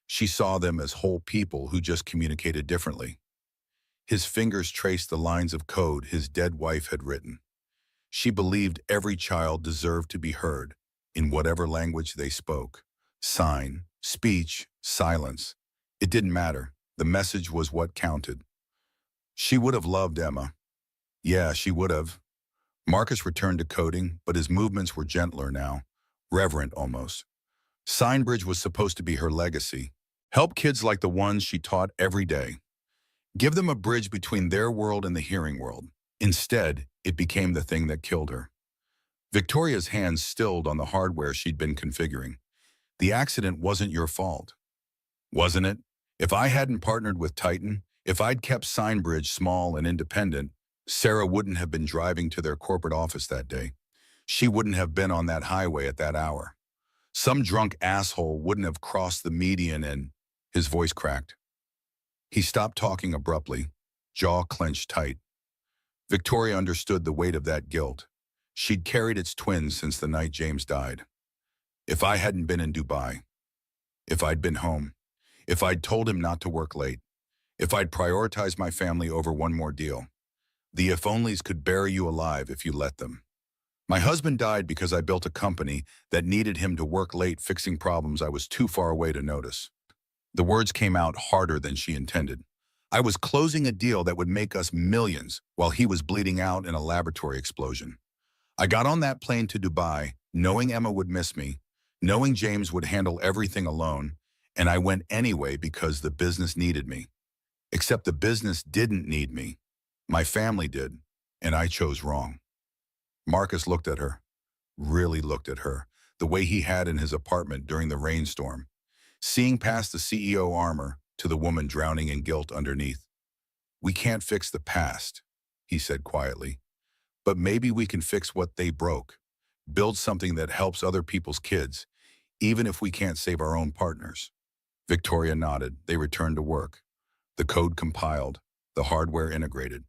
She saw them as whole people who just communicated differently. His fingers traced the lines of code his dead wife had written. She believed every child deserved to be heard, in whatever language they spoke. Sign, speech, silence. It didn't matter. The message was what counted. She would have loved Emma. Yeah, she would have. Marcus returned to coding, but his movements were gentler now, reverent almost. Signbridge was supposed to be her legacy. Help kids like the ones she taught every day. Give them a bridge between their world and the hearing world. Instead, it became the thing that killed her. Victoria's hands stilled on the hardware she'd been configuring. The accident wasn't your fault. Wasn't it? If I hadn't partnered with Titan, if I'd kept Signbridge small and independent, Sarah wouldn't have been driving to their corporate office that day. She wouldn't have been on that highway at that hour. Some drunk asshole wouldn't have crossed the median and his voice cracked. He stopped talking abruptly, jaw clenched tight. Victoria understood the weight of that guilt. She'd carried its twins since the night James died. If I hadn't been in Dubai, if I'd been home, if I'd told him not to work late, if I'd prioritized my family over one more deal, the if-onlys could bury you alive if you let them. My husband died because I built a company that needed him to work late fixing problems I was too far away to notice. The words came out harder than she intended. I was closing a deal that would make us millions while he was bleeding out in a laboratory explosion. I got on that plane to Dubai, knowing Emma would miss me, knowing James would handle everything alone, and I went anyway because the business needed me. Except the business didn't need me. My family did, and I chose wrong. Marcus looked at her, really looked at her, the way he had in his apartment during the rainstorm, seeing past the CEO armor to the woman drowning in guilt underneath. We can't fix the past, he said quietly, but maybe we can fix what they broke, build something that helps other people's kids, even if we can't save our own partners. Victoria nodded. They returned to work. The code compiled, the hardware integrated.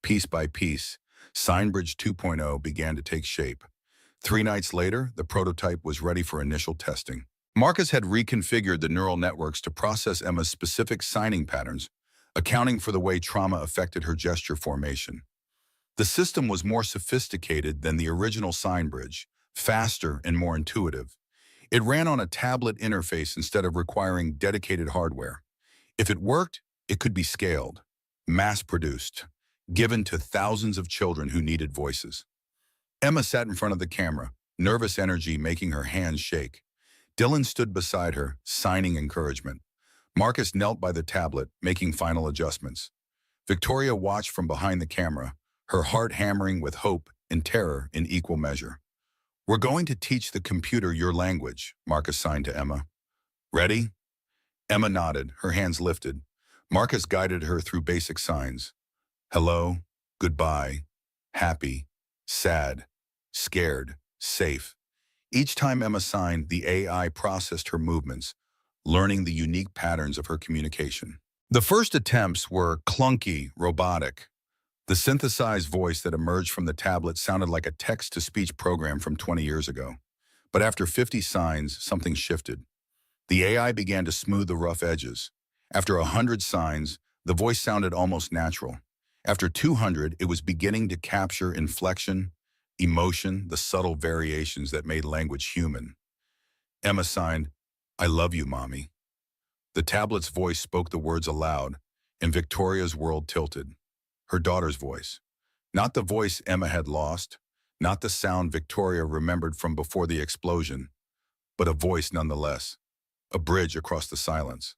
Piece by piece, Signbridge 2.0 began to take shape. 3 nights later, the prototype was ready for initial testing. Marcus had reconfigured the neural networks to process Emma's specific signing patterns, accounting for the way trauma affected her gesture formation. The system was more sophisticated than the original Signbridge, faster and more intuitive. It ran on a tablet interface instead of requiring dedicated hardware. If it worked, it could be scaled, mass-produced, given to thousands of children who needed voices. Emma sat in front of the camera, nervous energy making her hands shake. Dylan stood beside her, signing encouragement. Marcus knelt by the tablet, making final adjustments. Victoria watched from behind the camera, her heart hammering with hope and terror in equal measure. We're going to teach the computer your language, Marcus signed to Emma. Ready? Emma nodded, her hands lifted. Marcus guided her through basic signs. Hello, goodbye, happy, sad, scared, safe. Each time Emma signed, the AI processed her movements, learning the unique patterns of her communication. The first attempts were clunky, robotic. The synthesized voice that emerged from the tablet sounded like a text-to-speech program from 20 years ago. But after 50 signs, something shifted. The AI began to smooth the rough edges. After 100 signs, the voice sounded almost natural. After 200, it was beginning to capture inflection, emotion, the subtle variations that made language human. Emma signed, I love you, Mommy. The tablet's voice spoke the words aloud, and Victoria's world tilted. Her daughter's voice. Not the voice Emma had lost, not the sound Victoria remembered from before the explosion, but a voice nonetheless. A bridge across the silence.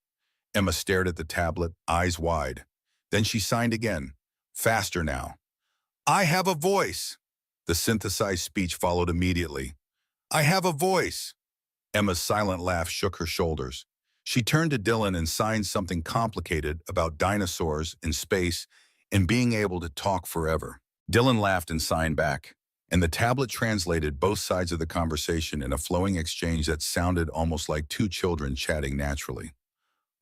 Emma stared at the tablet, eyes wide. Then she signed again. Faster now. I have a voice. The synthesized speech followed immediately. I have a voice. Emma's silent laugh shook her shoulders. She turned to Dylan and signed something complicated about dinosaurs in space and being able to talk forever. Dylan laughed and signed back, and the tablet translated both sides of the conversation in a flowing exchange that sounded almost like two children chatting naturally.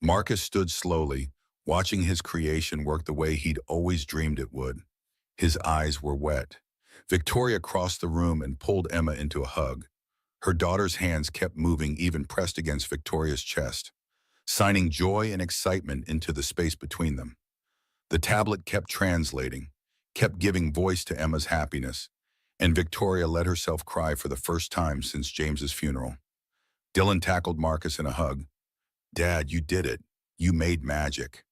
Marcus stood slowly, watching his creation work the way he'd always dreamed it would. His eyes were wet. Victoria crossed the room and pulled Emma into a hug. Her daughter's hands kept moving, even pressed against Victoria's chest, signing joy and excitement into the space between them. The tablet kept translating, kept giving voice to Emma's happiness, and Victoria let herself cry for the first time since James's funeral. Dylan tackled Marcus in a hug. Dad, you did it. You made magic.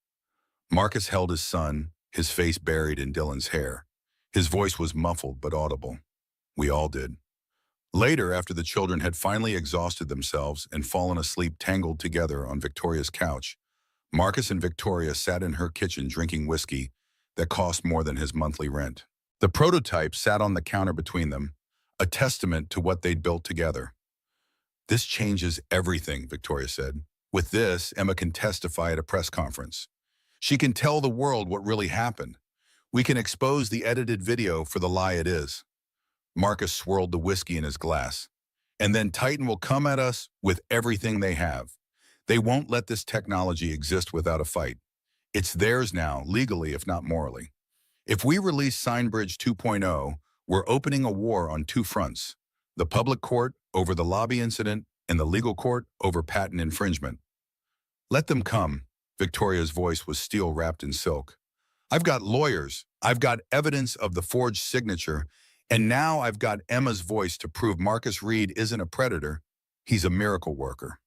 Marcus held his son, his face buried in Dylan's hair. His voice was muffled but audible. We all did. Later, after the children had finally exhausted themselves and fallen asleep tangled together on Victoria's couch, Marcus and Victoria sat in her kitchen drinking whiskey that cost more than his monthly rent. The prototype sat on the counter between them, a testament to what they'd built together. This changes everything, Victoria said. With this, Emma can testify at a press conference. She can tell the world what really happened. We can expose the edited video for the lie it is. Marcus swirled the whiskey in his glass. And then Titan will come at us with everything they have. They won't let this technology exist without a fight. It's theirs now, legally if not morally. If we release Signbridge 2.0, we're opening a war on two fronts: the public court over the lobby incident and the legal court over patent infringement. Let them come. Victoria's voice was steel wrapped in silk. I've got lawyers, I've got evidence of the forged signature, and now I've got Emma's voice to prove Marcus Reed isn't a predator, he's a miracle worker.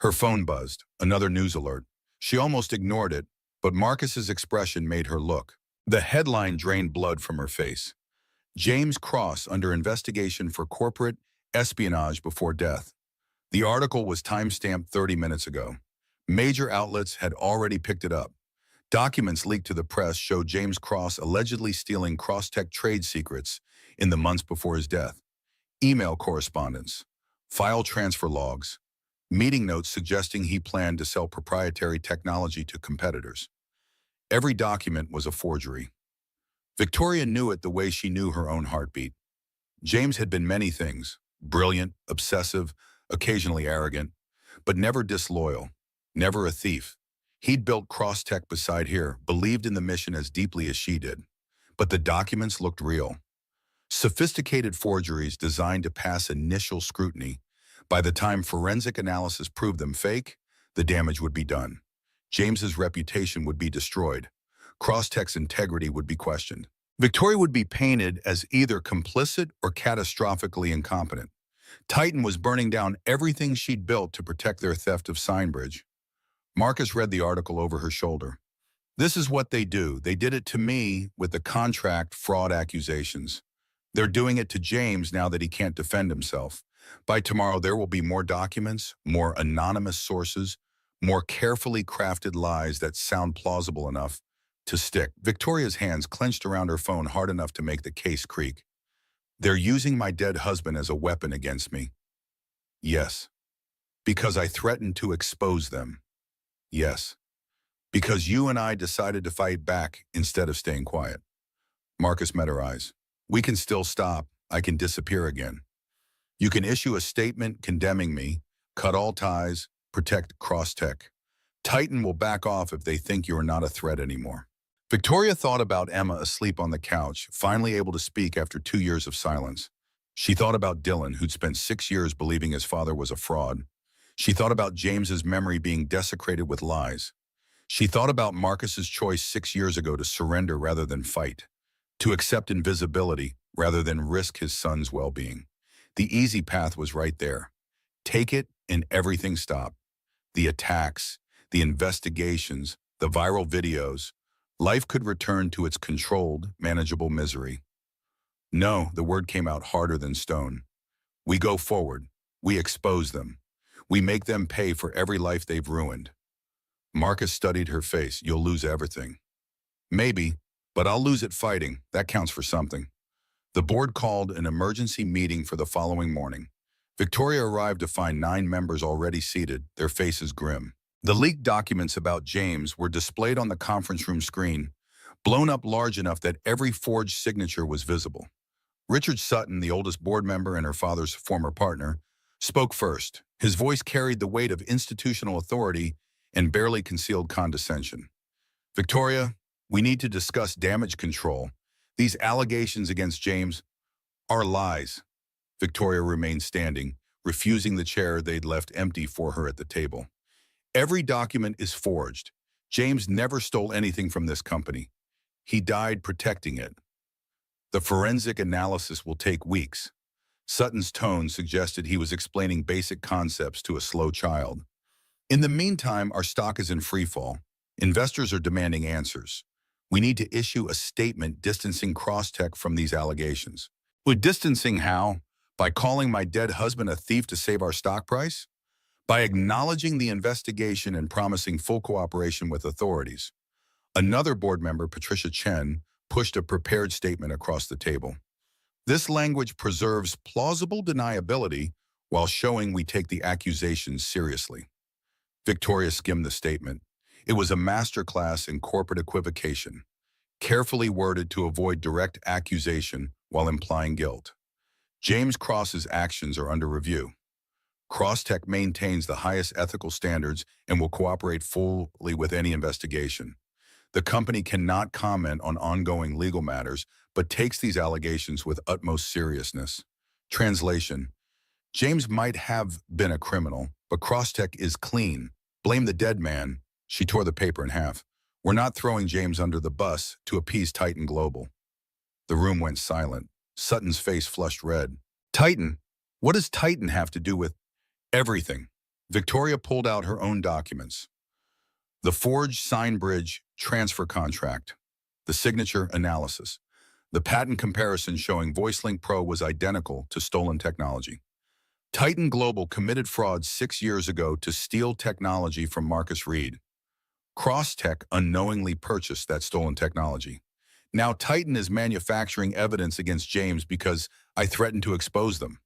Her phone buzzed, another news alert. She almost ignored it, but Marcus's expression made her look. The headline drained blood from her face. James Cross under investigation for corporate espionage before death. The article was timestamped 30 minutes ago. Major outlets had already picked it up. Documents leaked to the press showed James Cross allegedly stealing Crosstech trade secrets in the months before his death. Email correspondence, file transfer logs, meeting notes suggesting he planned to sell proprietary technology to competitors. Every document was a forgery. Victoria knew it the way she knew her own heartbeat. James had been many things: brilliant, obsessive, occasionally arrogant, but never disloyal, never a thief. He'd built Crosstech beside here, believed in the mission as deeply as she did. But the documents looked real. Sophisticated forgeries designed to pass initial scrutiny. By the time forensic analysis proved them fake, the damage would be done. James's reputation would be destroyed. Crosstech's integrity would be questioned. Victoria would be painted as either complicit or catastrophically incompetent. Titan was burning down everything she'd built to protect their theft of Signbridge. Marcus read the article over her shoulder. This is what they do. They did it to me with the contract fraud accusations. They're doing it to James now that he can't defend himself. By tomorrow, there will be more documents, more anonymous sources, more carefully crafted lies that sound plausible enough to stick. Victoria's hands clenched around her phone hard enough to make the case creak. They're using my dead husband as a weapon against me. Yes. Because I threatened to expose them. Yes. Because you and I decided to fight back instead of staying quiet. Marcus met her eyes. We can still stop. I can disappear again. You can issue a statement condemning me, cut all ties, protect Crosstech. Titan will back off if they think you are not a threat anymore. Victoria thought about Emma asleep on the couch, finally able to speak after 2 years of silence. She thought about Dylan, who'd spent 6 years believing his father was a fraud. She thought about James's memory being desecrated with lies. She thought about Marcus's choice 6 years ago to surrender rather than fight, to accept invisibility rather than risk his son's well-being. The easy path was right there. Take it and everything stopped. The attacks, the investigations, the viral videos. Life could return to its controlled, manageable misery. No, the word came out harder than stone. We go forward. We expose them. We make them pay for every life they've ruined. Marcus studied her face. You'll lose everything. Maybe, but I'll lose it fighting. That counts for something. The board called an emergency meeting for the following morning. Victoria arrived to find 9 members already seated, their faces grim. The leaked documents about James were displayed on the conference room screen, blown up large enough that every forged signature was visible. Richard Sutton, the oldest board member and her father's former partner, spoke first. His voice carried the weight of institutional authority and barely concealed condescension. Victoria, we need to discuss damage control. These allegations against James are lies. Victoria remained standing, refusing the chair they'd left empty for her at the table. Every document is forged. James never stole anything from this company. He died protecting it. The forensic analysis will take weeks. Sutton's tone suggested he was explaining basic concepts to a slow child. In the meantime, our stock is in freefall. Investors are demanding answers. We need to issue a statement distancing Crosstech from these allegations. With distancing how? By calling my dead husband a thief to save our stock price? By acknowledging the investigation and promising full cooperation with authorities. Another board member, Patricia Chen, pushed a prepared statement across the table. This language preserves plausible deniability while showing we take the accusations seriously. Victoria skimmed the statement. It was a masterclass in corporate equivocation, carefully worded to avoid direct accusation while implying guilt. James Cross's actions are under review. Crosstech maintains the highest ethical standards and will cooperate fully with any investigation. The company cannot comment on ongoing legal matters, but takes these allegations with utmost seriousness. Translation: James might have been a criminal, but Crosstech is clean. Blame the dead man. She tore the paper in half. We're not throwing James under the bus to appease Titan Global. The room went silent. Sutton's face flushed red. Titan? What does Titan have to do with everything? Victoria pulled out her own documents. The forged sign bridge transfer contract, the signature analysis, the patent comparison showing VoiceLink Pro was identical to stolen technology. Titan Global committed fraud 6 years ago to steal technology from Marcus Reed. Crosstech unknowingly purchased that stolen technology. Now Titan is manufacturing evidence against James because I threatened to expose them.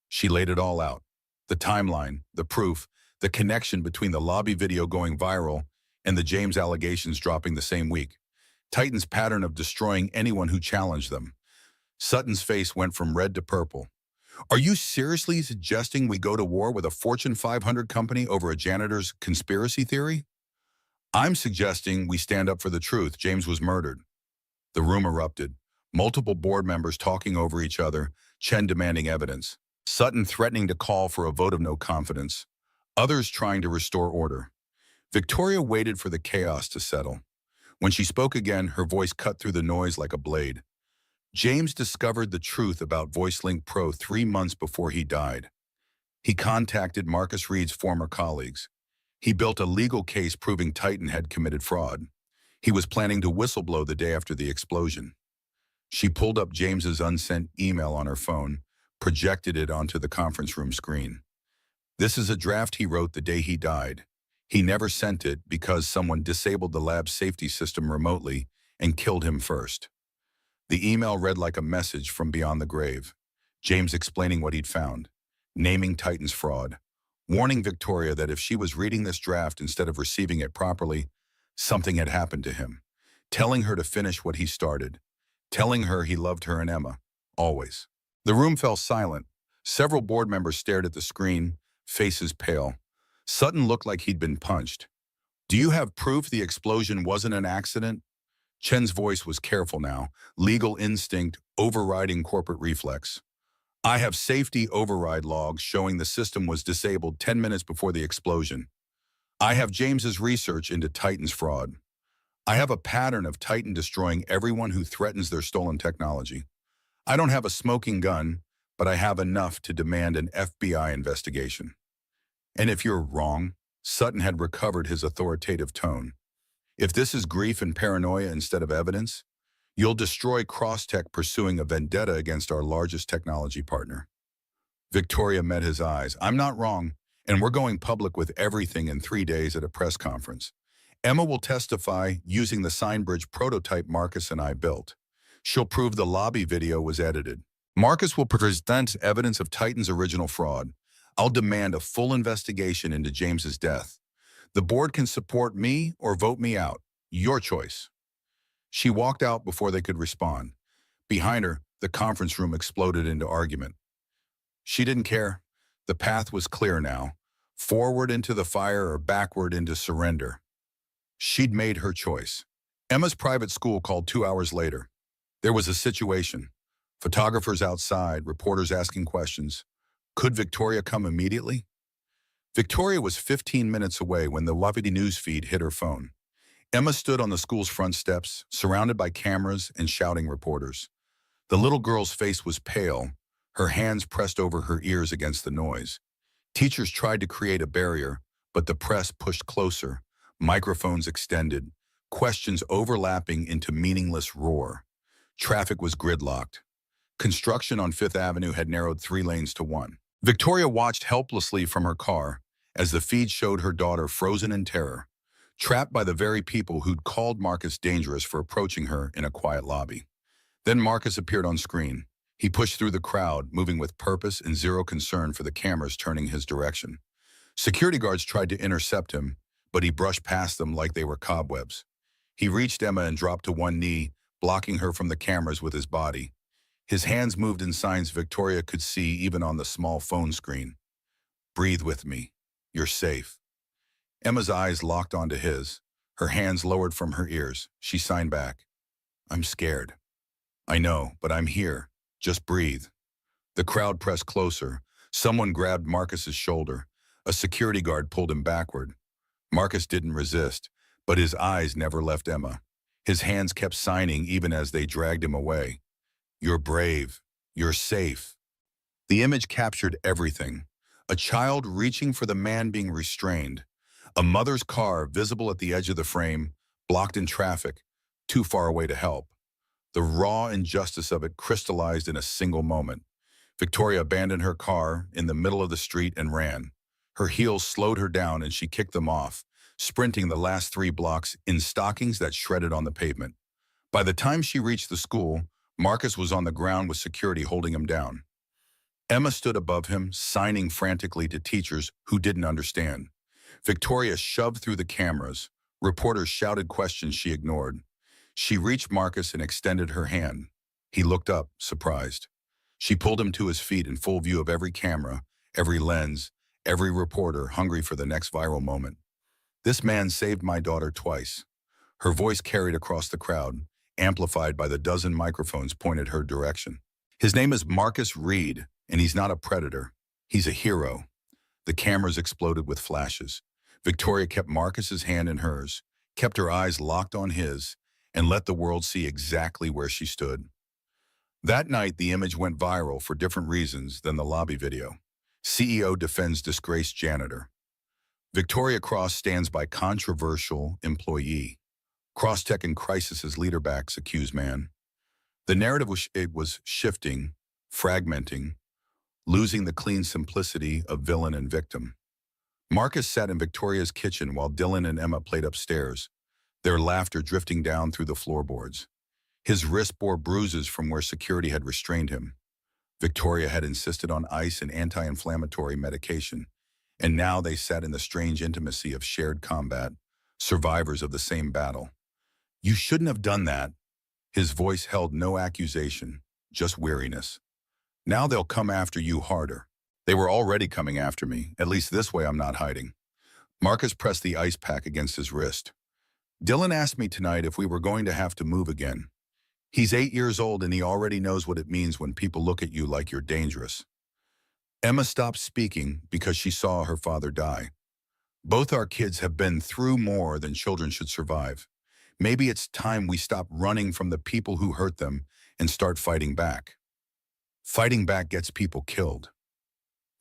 She laid it all out. The timeline, the proof, the connection between the lobby video going viral and the James allegations dropping the same week. Titan's pattern of destroying anyone who challenged them. Sutton's face went from red to purple. Are you seriously suggesting we go to war with a Fortune 500 company over a janitor's conspiracy theory? I'm suggesting we stand up for the truth. James was murdered. The room erupted. Multiple board members talking over each other, Chen demanding evidence, Sutton threatening to call for a vote of no confidence, others trying to restore order. Victoria waited for the chaos to settle. When she spoke again, her voice cut through the noise like a blade. James discovered the truth about VoiceLink Pro 3 months before he died. He contacted Marcus Reed's former colleagues. He built a legal case proving Titan had committed fraud. He was planning to whistleblow the day after the explosion. She pulled up James's unsent email on her phone, projected it onto the conference room screen. This is a draft he wrote the day he died. He never sent it because someone disabled the lab's safety system remotely and killed him first. The email read like a message from beyond the grave. James explaining what he'd found, naming Titan's fraud, warning Victoria that if she was reading this draft instead of receiving it properly, something had happened to him, telling her to finish what he started, telling her he loved her and Emma, always. The room fell silent. Several board members stared at the screen, faces pale. Sutton looked like he'd been punched. Do you have proof the explosion wasn't an accident? Chen's voice was careful now, legal instinct overriding corporate reflex. I have safety override logs showing the system was disabled 10 minutes before the explosion. I have James's research into Titan's fraud. I have a pattern of Titan destroying everyone who threatens their stolen technology. I don't have a smoking gun, but I have enough to demand an FBI investigation. And if you're wrong, Sutton had recovered his authoritative tone. If this is grief and paranoia instead of evidence, you'll destroy Crosstech pursuing a vendetta against our largest technology partner. Victoria met his eyes. I'm not wrong, and we're going public with everything in 3 days at a press conference. Emma will testify using the sign bridge prototype Marcus and I built. She'll prove the lobby video was edited. Marcus will present evidence of Titan's original fraud. I'll demand a full investigation into James's death. The board can support me or vote me out. Your choice. She walked out before they could respond. Behind her, the conference room exploded into argument. She didn't care. The path was clear now. Forward into the fire or backward into surrender. She'd made her choice. Emma's private school called 2 hours later. There was a situation. Photographers outside, reporters asking questions. Could Victoria come immediately? Victoria was 15 minutes away when the Wapiti news feed hit her phone. Emma stood on the school's front steps, surrounded by cameras and shouting reporters. The little girl's face was pale, her hands pressed over her ears against the noise. Teachers tried to create a barrier, but the press pushed closer, microphones extended, questions overlapping into meaningless roar. Traffic was gridlocked. Construction on Fifth Avenue had narrowed 3 lanes to 1. Victoria watched helplessly from her car as the feed showed her daughter frozen in terror, trapped by the very people who'd called Marcus dangerous for approaching her in a quiet lobby. Then Marcus appeared on screen. He pushed through the crowd, moving with purpose and zero concern for the cameras turning his direction. Security guards tried to intercept him, but he brushed past them like they were cobwebs. He reached Emma and dropped to one knee, blocking her from the cameras with his body. His hands moved in signs Victoria could see even on the small phone screen. "Breathe with me. You're safe." Emma's eyes locked onto his, her hands lowered from her ears. She signed back. "I'm scared." "I know, but I'm here. Just breathe." The crowd pressed closer. Someone grabbed Marcus's shoulder. A security guard pulled him backward. Marcus didn't resist, but his eyes never left Emma. His hands kept signing even as they dragged him away. "You're brave. You're safe." The image captured everything. A child reaching for the man being restrained. A mother's car visible at the edge of the frame, blocked in traffic, too far away to help. The raw injustice of it crystallized in a single moment. Victoria abandoned her car in the middle of the street and ran. Her heels slowed her down and she kicked them off, sprinting the last 3 blocks in stockings that shredded on the pavement. By the time she reached the school, Marcus was on the ground with security holding him down. Emma stood above him, signing frantically to teachers who didn't understand. Victoria shoved through the cameras. Reporters shouted questions she ignored. She reached Marcus and extended her hand. He looked up, surprised. She pulled him to his feet in full view of every camera, every lens, every reporter hungry for the next viral moment. "This man saved my daughter twice." Her voice carried across the crowd, amplified by the dozen microphones pointed her direction. "His name is Marcus Reed, and he's not a predator. He's a hero." The cameras exploded with flashes. Victoria kept Marcus's hand in hers, kept her eyes locked on his, and let the world see exactly where she stood. That night, the image went viral for different reasons than the lobby video. CEO defends disgraced janitor. Victoria Cross stands by controversial employee. Crosstech in crisis as leader backs accused man. The narrative was shifting, fragmenting, losing the clean simplicity of villain and victim. Marcus sat in Victoria's kitchen while Dylan and Emma played upstairs, their laughter drifting down through the floorboards. His wrist bore bruises from where security had restrained him. Victoria had insisted on ice and anti-inflammatory medication, and now they sat in the strange intimacy of shared combat, survivors of the same battle. "You shouldn't have done that." His voice held no accusation, just weariness. "Now they'll come after you harder." "They were already coming after me. At least this way I'm not hiding." Marcus pressed the ice pack against his wrist. "Dylan asked me tonight if we were going to have to move again. He's 8 years old and he already knows what it means when people look at you like you're dangerous." Emma stopped speaking because she saw her father die. "Both our kids have been through more than children should survive. Maybe it's time we stop running from the people who hurt them and start fighting back." "Fighting back gets people killed."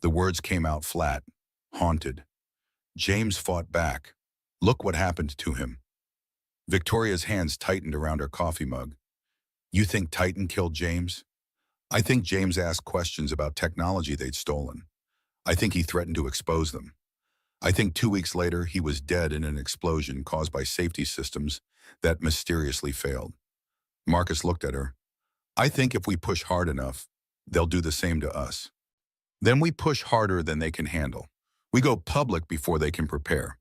The words came out flat, haunted. "James fought back. Look what happened to him." Victoria's hands tightened around her coffee mug. "You think Titan killed James?" "I think James asked questions about technology they'd stolen. I think he threatened to expose them. I think 2 weeks later he was dead in an explosion caused by safety systems that mysteriously failed." Marcus looked at her. "I think if we push hard enough, they'll do the same to us. Then we push harder than they can handle. We go public before they can prepare.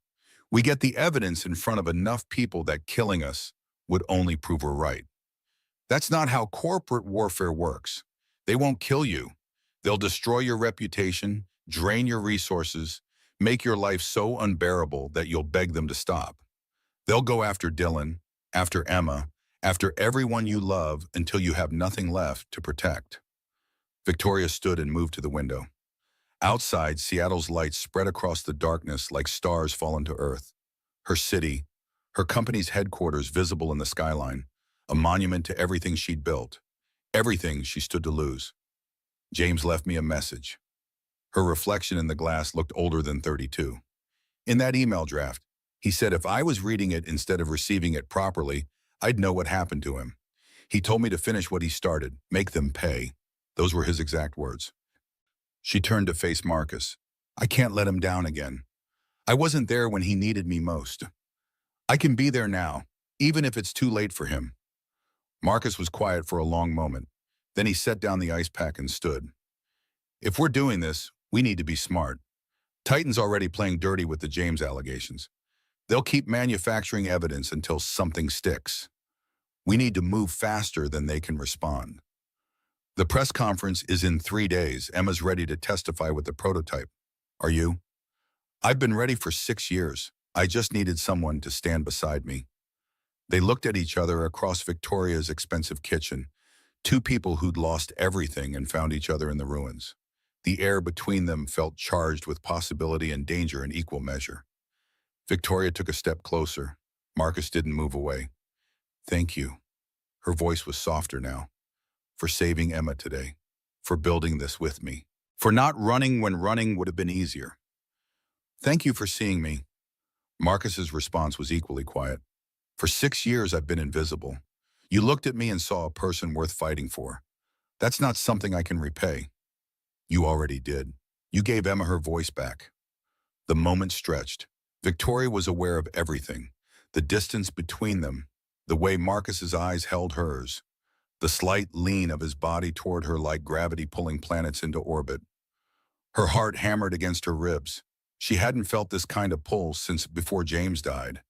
We get the evidence in front of enough people that killing us would only prove we're right. That's not how corporate warfare works. They won't kill you. They'll destroy your reputation, drain your resources, make your life so unbearable that you'll beg them to stop. They'll go after Dylan, after Emma, after everyone you love until you have nothing left to protect." Victoria stood and moved to the window. Outside, Seattle's lights spread across the darkness like stars fallen to earth. Her city, her company's headquarters visible in the skyline, a monument to everything she'd built, everything she stood to lose. "James left me a message." Her reflection in the glass looked older than 32. "In that email draft, he said if I was reading it instead of receiving it properly, I'd know what happened to him. He told me to finish what he started, make them pay." Those were his exact words. She turned to face Marcus. "I can't let him down again. I wasn't there when he needed me most. I can be there now, even if it's too late for him." Marcus was quiet for a long moment. Then he set down the ice pack and stood. "If we're doing this, we need to be smart. Titan's already playing dirty with the James allegations. They'll keep manufacturing evidence until something sticks. We need to move faster than they can respond. The press conference is in 3 days. Emma's ready to testify with the prototype. Are you? I've been ready for 6 years. I just needed someone to stand beside me. They looked at each other across Victoria's expensive kitchen, two people who'd lost everything and found each other in the ruins. The air between them felt charged with possibility and danger in equal measure. Victoria took a step closer. Marcus didn't move away. Thank you. Her voice was softer now. For saving Emma today. For building this with me. For not running when running would have been easier. Thank you for seeing me. Marcus's response was equally quiet. For 6 years I've been invisible. You looked at me and saw a person worth fighting for. That's not something I can repay. You already did. You gave Emma her voice back. The moment stretched. Victoria was aware of everything. The distance between them, the way Marcus's eyes held hers, the slight lean of his body toward her like gravity pulling planets into orbit. Her heart hammered against her ribs. She hadn't felt this kind of pull since before James died.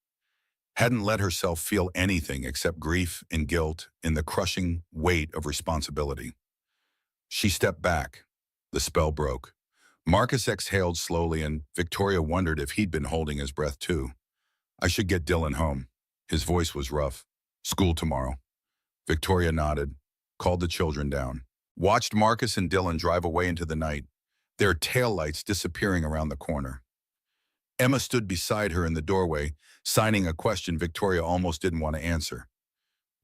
Hadn't let herself feel anything except grief and guilt in the crushing weight of responsibility. She stepped back. The spell broke. Marcus exhaled slowly and Victoria wondered if he'd been holding his breath too. I should get Dylan home. His voice was rough. School tomorrow. Victoria nodded, called the children down, watched Marcus and Dylan drive away into the night, their taillights disappearing around the corner. Emma stood beside her in the doorway, signing a question Victoria almost didn't want to answer.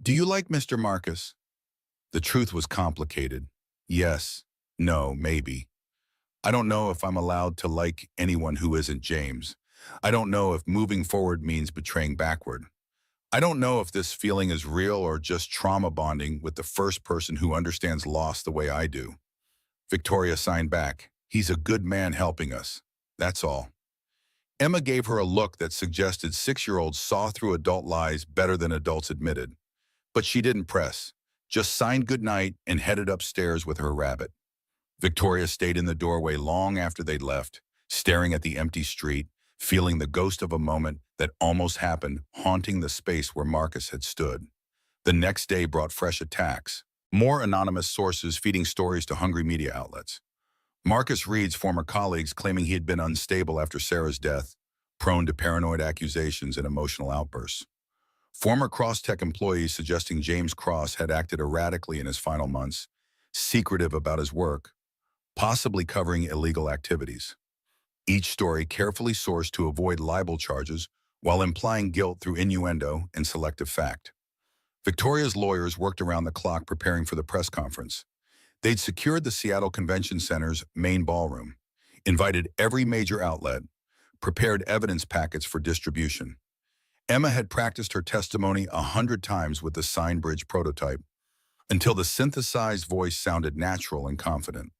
Do you like Mr. Marcus? The truth was complicated. Yes, no, maybe. I don't know if I'm allowed to like anyone who isn't James. I don't know if moving forward means betraying backward. I don't know if this feeling is real or just trauma bonding with the first person who understands loss the way I do. Victoria signed back. He's a good man helping us. That's all. Emma gave her a look that suggested 6-year-olds saw through adult lies better than adults admitted. But she didn't press, just signed goodnight and headed upstairs with her rabbit. Victoria stayed in the doorway long after they'd left, staring at the empty street, feeling the ghost of a moment that almost happened, haunting the space where Marcus had stood. The next day brought fresh attacks, more anonymous sources feeding stories to hungry media outlets. Marcus Reed's former colleagues claiming he had been unstable after Sarah's death, prone to paranoid accusations and emotional outbursts. Former Crosstech employees suggesting James Cross had acted erratically in his final months, secretive about his work, possibly covering illegal activities. Each story carefully sourced to avoid libel charges while implying guilt through innuendo and selective fact. Victoria's lawyers worked around the clock preparing for the press conference. They'd secured the Seattle Convention Center's main ballroom, invited every major outlet, prepared evidence packets for distribution. Emma had practiced her testimony 100 times with the SignBridge prototype until the synthesized voice sounded natural and confident.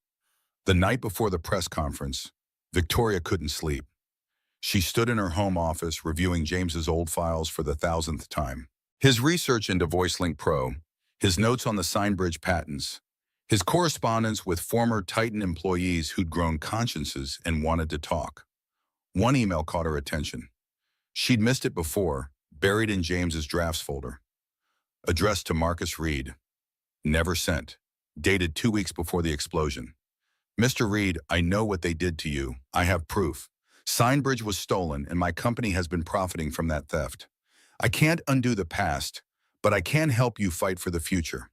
The night before the press conference, Victoria couldn't sleep. She stood in her home office reviewing James's old files for the 1,000th time. His research into VoiceLink Pro, his notes on the SignBridge patents, his correspondence with former Titan employees who'd grown consciences and wanted to talk. One email caught her attention. She'd missed it before, buried in James's drafts folder. Addressed to Marcus Reed. Never sent. Dated 2 weeks before the explosion. Mr. Reed, I know what they did to you. I have proof. SignBridge was stolen and my company has been profiting from that theft. I can't undo the past, but I can help you fight for the future.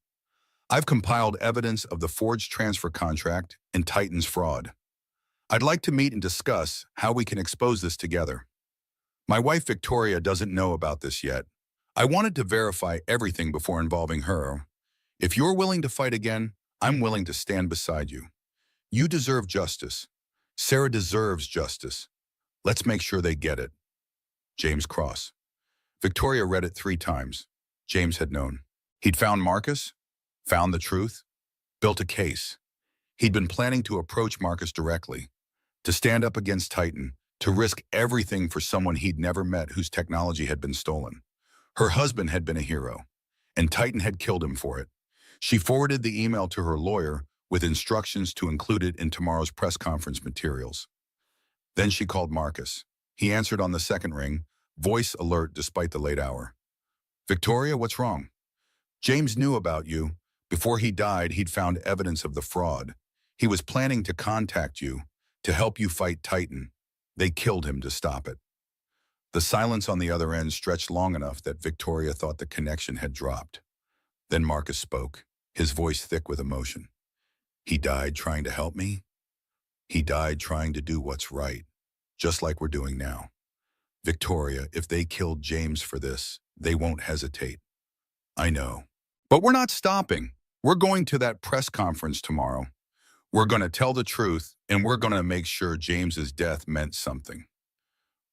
I've compiled evidence of the forged transfer contract and Titan's fraud. I'd like to meet and discuss how we can expose this together. My wife Victoria doesn't know about this yet. I wanted to verify everything before involving her. If you're willing to fight again, I'm willing to stand beside you. You deserve justice. Sarah deserves justice. Let's make sure they get it. James Cross. Victoria read it 3 times. James had known. He'd found Marcus, found the truth, built a case. He'd been planning to approach Marcus directly, to stand up against Titan, to risk everything for someone he'd never met whose technology had been stolen. Her husband had been a hero, and Titan had killed him for it. She forwarded the email to her lawyer with instructions to include it in tomorrow's press conference materials. Then she called Marcus. He answered on the second ring, voice alert despite the late hour. Victoria, what's wrong? James knew about you. Before he died, he'd found evidence of the fraud. He was planning to contact you, to help you fight Titan. They killed him to stop it. The silence on the other end stretched long enough that Victoria thought the connection had dropped. Then Marcus spoke, his voice thick with emotion. He died trying to help me? He died trying to do what's right, just like we're doing now. Victoria, if they killed James for this, they won't hesitate. I know. But we're not stopping. We're going to that press conference tomorrow. We're going to tell the truth, and we're going to make sure James's death meant something.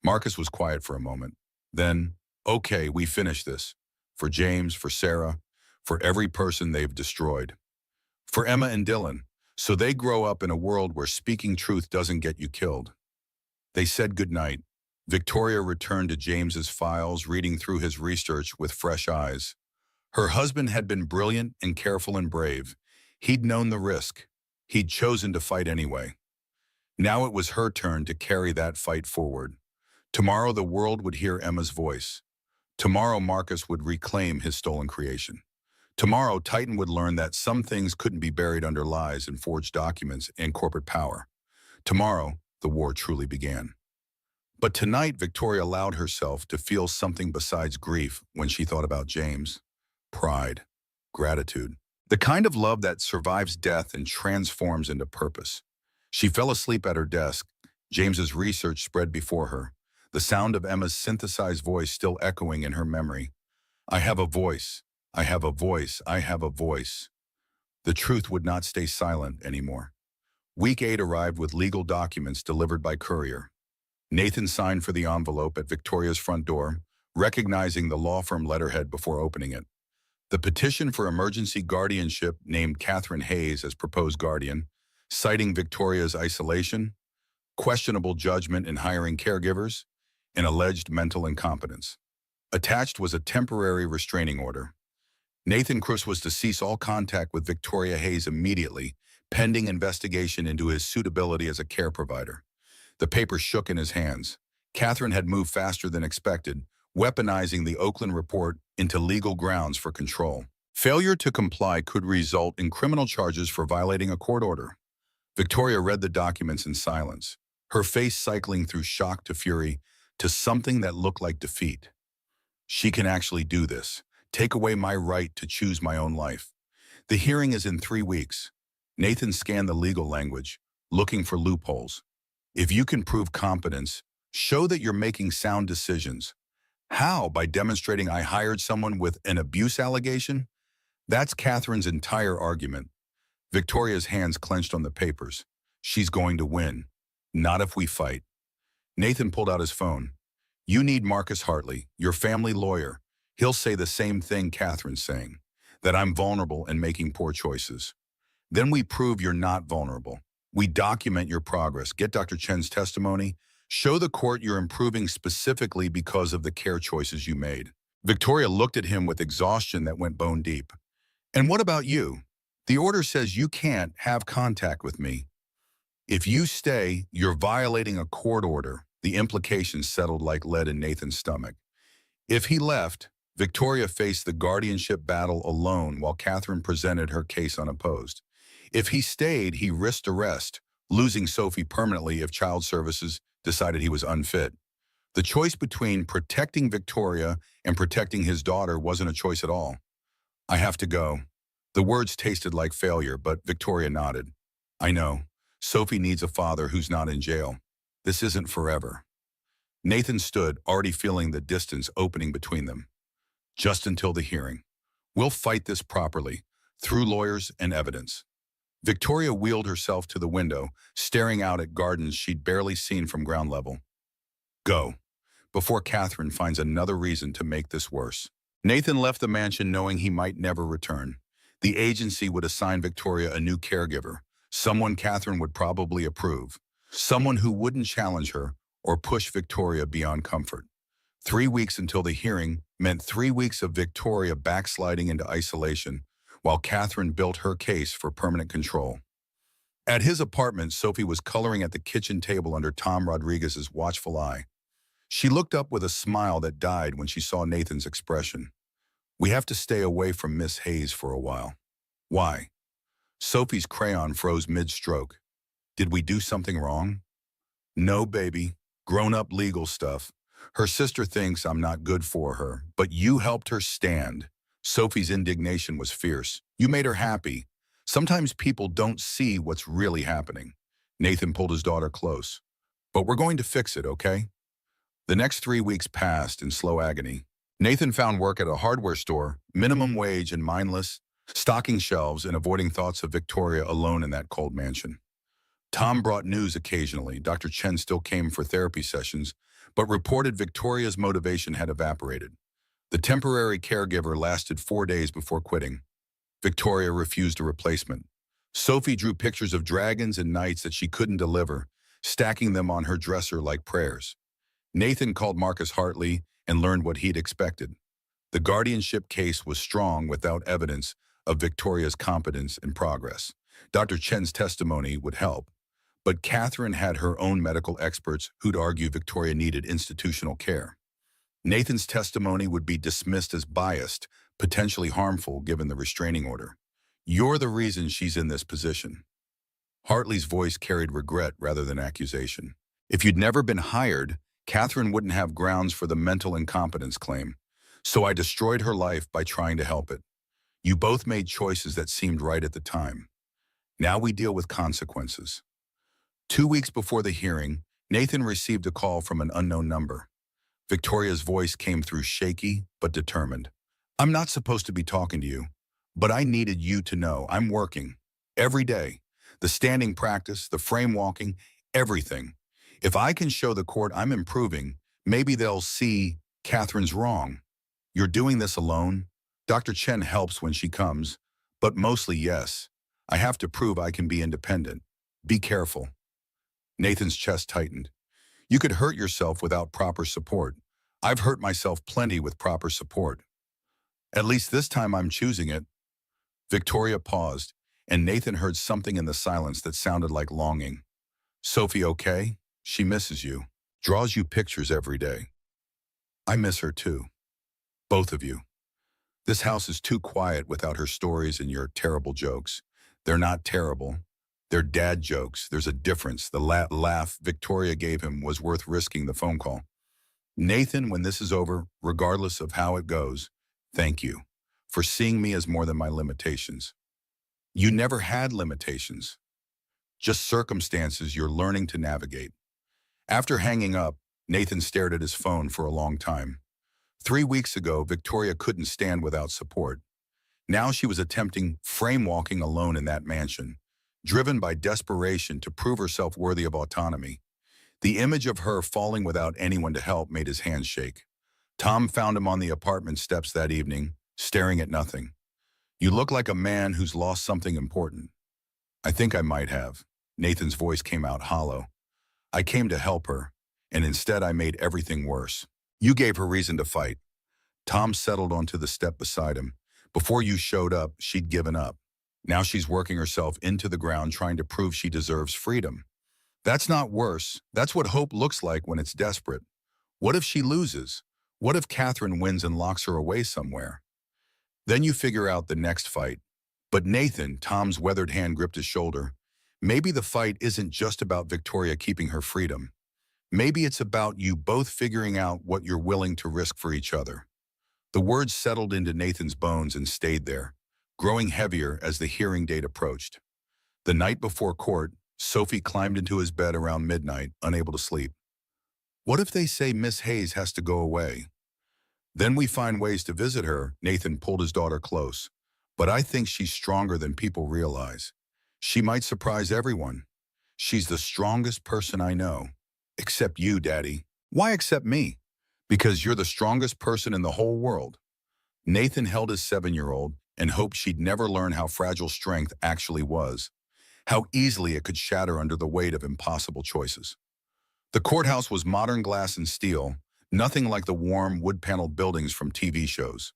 Marcus was quiet for a moment. Then, okay, we finish this. For James, for Sarah, for every person they've destroyed. For Emma and Dylan, so they grow up in a world where speaking truth doesn't get you killed. They said goodnight. Victoria returned to James's files, reading through his research with fresh eyes. Her husband had been brilliant and careful and brave. He'd known the risk. He'd chosen to fight anyway. Now it was her turn to carry that fight forward. Tomorrow the world would hear Emma's voice. Tomorrow Marcus would reclaim his stolen creation. Tomorrow Titan would learn that some things couldn't be buried under lies and forged documents and corporate power. Tomorrow the war truly began. But tonight Victoria allowed herself to feel something besides grief when she thought about James. Pride, gratitude, the kind of love that survives death and transforms into purpose. She fell asleep at her desk. James's research spread before her, the sound of Emma's synthesized voice still echoing in her memory. I have a voice. I have a voice. I have a voice. The truth would not stay silent anymore. Week 8 arrived with legal documents delivered by courier. Nathan signed for the envelope at Victoria's front door, recognizing the law firm letterhead before opening it. The petition for emergency guardianship named Catherine Hayes as proposed guardian, citing Victoria's isolation, questionable judgment in hiring caregivers, and alleged mental incompetence. Attached was a temporary restraining order. Nathan Cruz was to cease all contact with Victoria Hayes immediately, pending investigation into his suitability as a care provider. The paper shook in his hands. Catherine had moved faster than expected, weaponizing the Oakland report into legal grounds for control. Failure to comply could result in criminal charges for violating a court order. Victoria read the documents in silence, her face cycling through shock to fury to something that looked like defeat. She can actually do this. Take away my right to choose my own life. The hearing is in 3 weeks. Nathan scanned the legal language, looking for loopholes. If you can prove competence, show that you're making sound decisions. How? By demonstrating I hired someone with an abuse allegation? That's Catherine's entire argument. Victoria's hands clenched on the papers. She's going to win. Not if we fight. Nathan pulled out his phone. You need Marcus Hartley, your family lawyer. He'll say the same thing Catherine's saying, that I'm vulnerable and making poor choices. Then we prove you're not vulnerable. We document your progress, get Dr. Chen's testimony, show the court you're improving specifically because of the care choices you made. Victoria looked at him with exhaustion that went bone deep. And what about you? The order says you can't have contact with me. If you stay, you're violating a court order. The implications settled like lead in Nathan's stomach. If he left, Victoria faced the guardianship battle alone while Catherine presented her case unopposed. If he stayed, he risked arrest, losing Sophie permanently if child services decided he was unfit. The choice between protecting Victoria and protecting his daughter wasn't a choice at all. I have to go. The words tasted like failure, but Victoria nodded. I know. Sophie needs a father who's not in jail. This isn't forever. Nathan stood, already feeling the distance opening between them. Just until the hearing. We'll fight this properly, through lawyers and evidence. Victoria wheeled herself to the window, staring out at gardens she'd barely seen from ground level. Go, before Catherine finds another reason to make this worse. Nathan left the mansion knowing he might never return. The agency would assign Victoria a new caregiver, someone Catherine would probably approve, someone who wouldn't challenge her or push Victoria beyond comfort. 3 weeks until the hearing meant 3 weeks of Victoria backsliding into isolation, while Catherine built her case for permanent control. At his apartment, Sophie was coloring at the kitchen table under Tom Rodriguez's watchful eye. She looked up with a smile that died when she saw Nathan's expression. "We have to stay away from Miss Hayes for a while." "Why?" Sophie's crayon froze mid-stroke. "Did we do something wrong?" "No, baby. Grown-up legal stuff. Her sister thinks I'm not good for her, but you helped her stand." Sophie's indignation was fierce. "You made her happy. Sometimes people don't see what's really happening." Nathan pulled his daughter close. "But we're going to fix it, okay?" The next 3 weeks passed in slow agony. Nathan found work at a hardware store, minimum wage and mindless, stocking shelves and avoiding thoughts of Victoria alone in that cold mansion. Tom brought news occasionally. Dr. Chen still came for therapy sessions, but reported Victoria's motivation had evaporated. The temporary caregiver lasted 4 days before quitting. Victoria refused a replacement. Sophie drew pictures of dragons and knights that she couldn't deliver, stacking them on her dresser like prayers. Nathan called Marcus Hartley and learned what he'd expected. The guardianship case was strong without evidence of Victoria's competence and progress. Dr. Chen's testimony would help, but Catherine had her own medical experts who'd argue Victoria needed institutional care. Nathan's testimony would be dismissed as biased, potentially harmful given the restraining order. "You're the reason she's in this position." Hartley's voice carried regret rather than accusation. "If you'd never been hired, Catherine wouldn't have grounds for the mental incompetence claim. So I destroyed her life by trying to help it. You both made choices that seemed right at the time. Now we deal with consequences." 2 weeks before the hearing, Nathan received a call from an unknown number. Victoria's voice came through shaky but determined. "I'm not supposed to be talking to you, but I needed you to know I'm working. Every day. The standing practice, the frame walking, everything. If I can show the court I'm improving, maybe they'll see Catherine's wrong. You're doing this alone? Dr. Chen helps when she comes, but mostly yes. I have to prove I can be independent. Be careful." Nathan's chest tightened. "You could hurt yourself without proper support. I've hurt myself plenty with proper support. At least this time I'm choosing it." Victoria paused, and Nathan heard something in the silence that sounded like longing. "Sophie okay? She misses you. Draws you pictures every day." "I miss her too. Both of you. This house is too quiet without her stories and your terrible jokes. They're not terrible. They're dad jokes. There's a difference." The laugh Victoria gave him was worth risking the phone call. "Nathan, when this is over, regardless of how it goes, thank you for seeing me as more than my limitations. You never had limitations. Just circumstances you're learning to navigate." After hanging up, Nathan stared at his phone for a long time. 3 weeks ago, Victoria couldn't stand without support. Now she was attempting frame walking alone in that mansion, driven by desperation to prove herself worthy of autonomy. The image of her falling without anyone to help made his hands shake. Tom found him on the apartment steps that evening, staring at nothing. "You look like a man who's lost something important." "I think I might have." Nathan's voice came out hollow. "I came to help her, and instead I made everything worse. You gave her reason to fight." Tom settled onto the step beside him. "Before you showed up, she'd given up. Now she's working herself into the ground trying to prove she deserves freedom. That's not worse. That's what hope looks like when it's desperate. What if she loses? What if Catherine wins and locks her away somewhere? Then you figure out the next fight." "But Nathan," Tom's weathered hand gripped his shoulder, "maybe the fight isn't just about Victoria keeping her freedom. Maybe it's about you both figuring out what you're willing to risk for each other." The words settled into Nathan's bones and stayed there, growing heavier as the hearing date approached. The night before court, Sophie climbed into his bed around midnight, unable to sleep. "What if they say Miss Hayes has to go away? Then we find ways to visit her." Nathan pulled his daughter close. "But I think she's stronger than people realize. She might surprise everyone. She's the strongest person I know. Except you, Daddy." "Why except me?" "Because you're the strongest person in the whole world." Nathan held his 7-year-old and hoped she'd never learn how fragile strength actually was, how easily it could shatter under the weight of impossible choices. The courthouse was modern glass and steel, nothing like the warm, wood-paneled buildings from TV shows.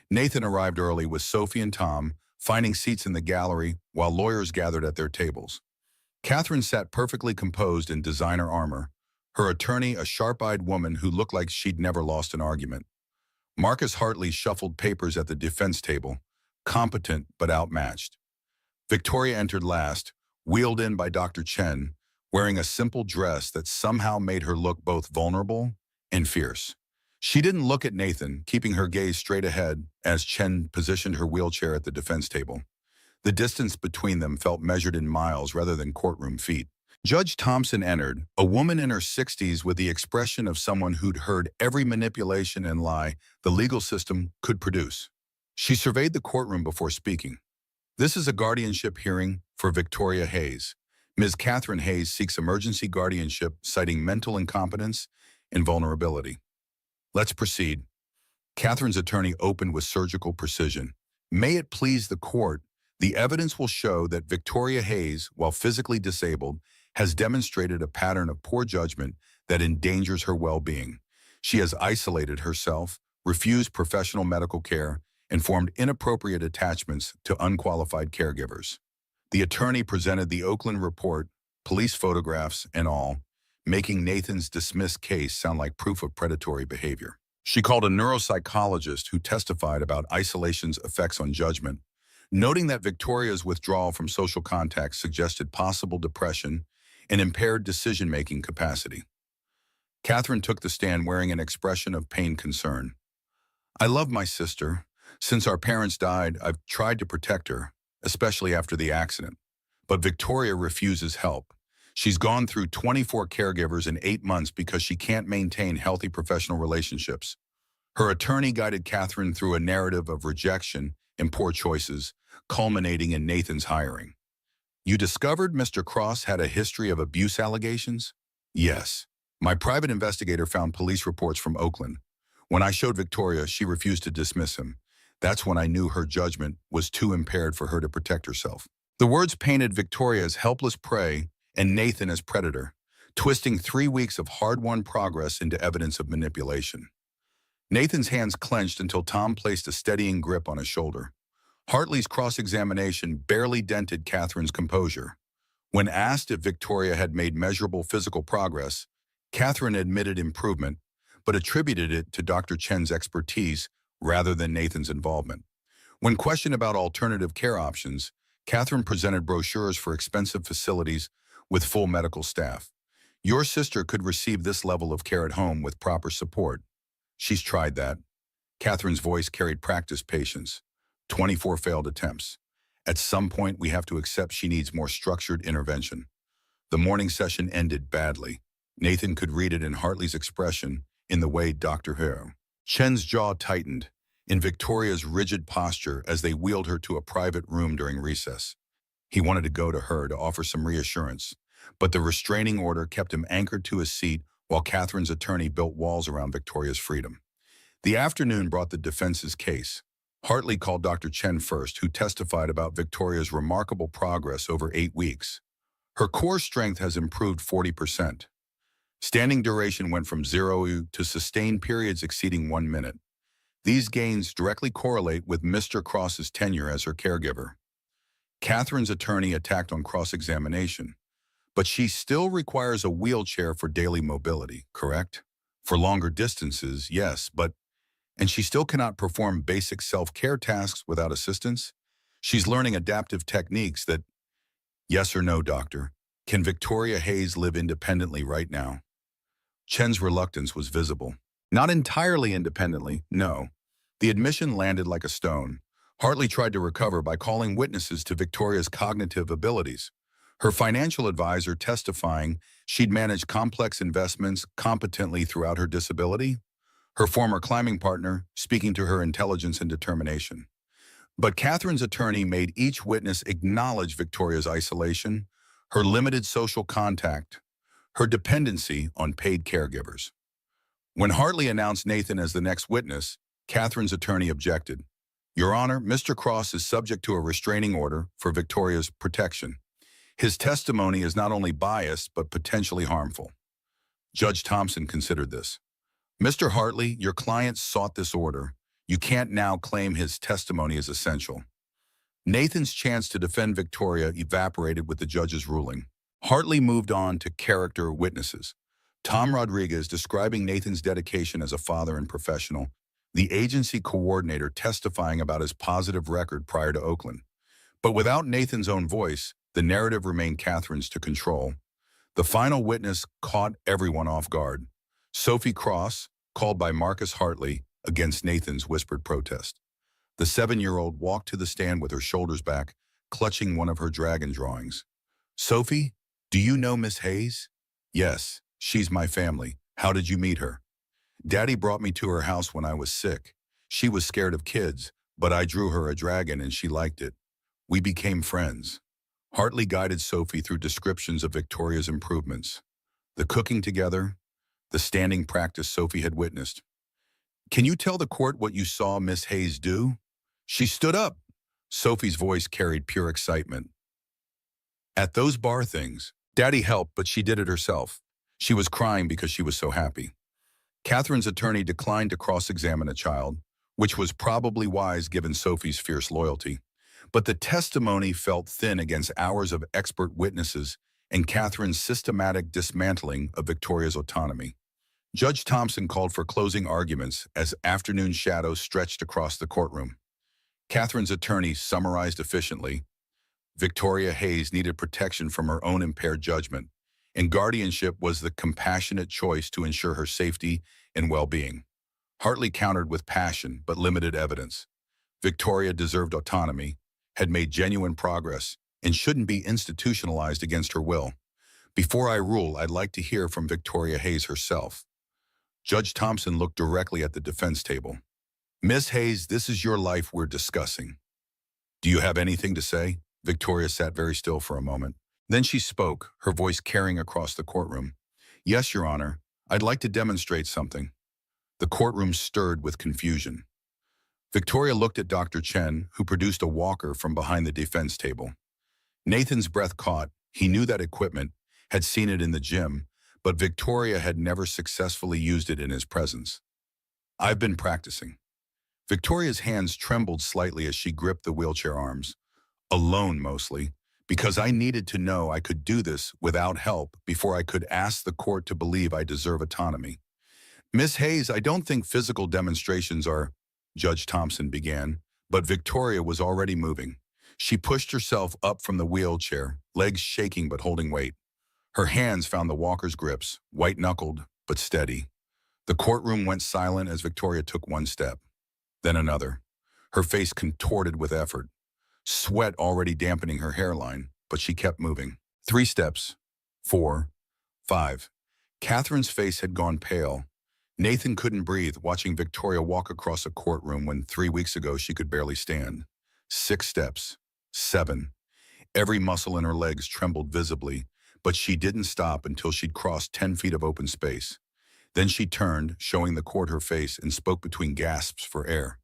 Nathan arrived early with Sophie and Tom, finding seats in the gallery while lawyers gathered at their tables. Catherine sat perfectly composed in designer armor, her attorney a sharp-eyed woman who looked like she'd never lost an argument. Marcus Hartley shuffled papers at the defense table, competent but outmatched. Victoria entered last, wheeled in by Dr. Chen, wearing a simple dress that somehow made her look both vulnerable and fierce. She didn't look at Nathan, keeping her gaze straight ahead as Chen positioned her wheelchair at the defense table. The distance between them felt measured in miles rather than courtroom feet. Judge Thompson entered, a woman in her 60s with the expression of someone who'd heard every manipulation and lie the legal system could produce. She surveyed the courtroom before speaking. This is a guardianship hearing for Victoria Hayes. Ms. Catherine Hayes seeks emergency guardianship citing mental incompetence and vulnerability. Let's proceed. Catherine's attorney opened with surgical precision. May it please the court, the evidence will show that Victoria Hayes, while physically disabled, has demonstrated a pattern of poor judgment that endangers her well-being. She has isolated herself, refused professional medical care, and formed inappropriate attachments to unqualified caregivers. The attorney presented the Oakland report, police photographs, and all, making Nathan's dismissed case sound like proof of predatory behavior. She called a neuropsychologist who testified about isolation's effects on judgment, noting that Victoria's withdrawal from social contact suggested possible depression and impaired decision-making capacity. Catherine took the stand wearing an expression of pained concern. I love my sister. Since our parents died, I've tried to protect her, especially after the accident. But Victoria refuses help. She's gone through 24 caregivers in 8 months because she can't maintain healthy professional relationships. Her attorney guided Catherine through a narrative of rejection and poor choices, culminating in Nathan's hiring. You discovered Mr. Cross had a history of abuse allegations? Yes. My private investigator found police reports from Oakland. When I showed Victoria, she refused to dismiss him. That's when I knew her judgment was too impaired for her to protect herself. The words painted Victoria as helpless prey and Nathan as predator, twisting 3 weeks of hard-won progress into evidence of manipulation. Nathan's hands clenched until Tom placed a steadying grip on his shoulder. Hartley's cross-examination barely dented Catherine's composure. When asked if Victoria had made measurable physical progress, Catherine admitted improvement, but attributed it to Dr. Chen's expertise rather than Nathan's involvement. When questioned about alternative care options, Catherine presented brochures for expensive facilities with full medical staff. Your sister could receive this level of care at home with proper support. She's tried that. Catherine's voice carried practiced patience. 24 failed attempts. At some point, we have to accept she needs more structured intervention. The morning session ended badly. Nathan could read it in Hartley's expression, in the way Dr. Hero. Chen's jaw tightened, in Victoria's rigid posture as they wheeled her to a private room during recess. He wanted to go to her to offer some reassurance, but the restraining order kept him anchored to his seat while Catherine's attorney built walls around Victoria's freedom. The afternoon brought the defense's case. Hartley called Dr. Chen first, who testified about Victoria's remarkable progress over 8 weeks. Her core strength has improved 40%. Standing duration went from 0 to sustained periods exceeding 1 minute. These gains directly correlate with Mr. Cross's tenure as her caregiver. Catherine's attorney attacked on cross-examination, but she still requires a wheelchair for daily mobility, correct? For longer distances, yes, and she still cannot perform basic self-care tasks without assistance? She's learning adaptive techniques that, yes or no, doctor, can Victoria Hayes live independently right now? Chen's reluctance was visible. Not entirely independently, no. The admission landed like a stone. Hartley tried to recover by calling witnesses to Victoria's cognitive abilities. Her financial advisor testifying she'd managed complex investments competently throughout her disability. Her former climbing partner speaking to her intelligence and determination. But Catherine's attorney made each witness acknowledge Victoria's isolation, her limited social contact, her dependency on paid caregivers. When Hartley announced Nathan as the next witness, Catherine's attorney objected. Your Honor, Mr. Cross is subject to a restraining order for Victoria's protection. His testimony is not only biased, but potentially harmful. Judge Thompson considered this. Mr. Hartley, your client sought this order. You can't now claim his testimony is essential. Nathan's chance to defend Victoria evaporated with the judge's ruling. Hartley moved on to character witnesses. Tom Rodriguez describing Nathan's dedication as a father and professional, the agency coordinator testifying about his positive record prior to Oakland. But without Nathan's own voice, the narrative remained Catherine's to control. The final witness caught everyone off guard. Sophie Cross, called by Marcus Hartley against Nathan's whispered protest. The 7-year-old walked to the stand with her shoulders back, clutching one of her dragon drawings. Sophie, do you know Miss Hayes? Yes, she's my family. How did you meet her? Daddy brought me to her house when I was sick. She was scared of kids, but I drew her a dragon and she liked it. We became friends. Hartley guided Sophie through descriptions of Victoria's improvements. The cooking together, the standing practice Sophie had witnessed. Can you tell the court what you saw Miss Hayes do? She stood up. Sophie's voice carried pure excitement. At those bar things, Daddy helped, but she did it herself. She was crying because she was so happy. Catherine's attorney declined to cross-examine a child, which was probably wise given Sophie's fierce loyalty. But the testimony felt thin against hours of expert witnesses and Catherine's systematic dismantling of Victoria's autonomy. Judge Thompson called for closing arguments as afternoon shadows stretched across the courtroom. Catherine's attorney summarized efficiently. Victoria Hayes needed protection from her own impaired judgment, and guardianship was the compassionate choice to ensure her safety and well-being. Hartley countered with passion but limited evidence. Victoria deserved autonomy, had made genuine progress, and shouldn't be institutionalized against her will. Before I rule, I'd like to hear from Victoria Hayes herself. Judge Thompson looked directly at the defense table. Miss Hayes, this is your life we're discussing. Do you have anything to say? Victoria sat very still for a moment. Then she spoke, her voice carrying across the courtroom. Yes, Your Honor, I'd like to demonstrate something. The courtroom stirred with confusion. Victoria looked at Dr. Chen, who produced a walker from behind the defense table. Nathan's breath caught. He knew that equipment, had seen it in the gym, but Victoria had never successfully used it in his presence. I've been practicing. Victoria's hands trembled slightly as she gripped the wheelchair arms. Alone, mostly, because I needed to know I could do this without help before I could ask the court to believe I deserve autonomy. Miss Hayes, I don't think physical demonstrations are, Judge Thompson began, but Victoria was already moving. She pushed herself up from the wheelchair, legs shaking but holding weight. Her hands found the walker's grips, white-knuckled but steady. The courtroom went silent as Victoria took one step, then another, her face contorted with effort, sweat already dampening her hairline, but she kept moving. 3 steps, 4, 5. Catherine's face had gone pale. Nathan couldn't breathe watching Victoria walk across a courtroom when 3 weeks ago she could barely stand. 6 steps, 7. Every muscle in her legs trembled visibly, but she didn't stop until she'd crossed 10 feet of open space. Then she turned, showing the court her face, and spoke between gasps for air.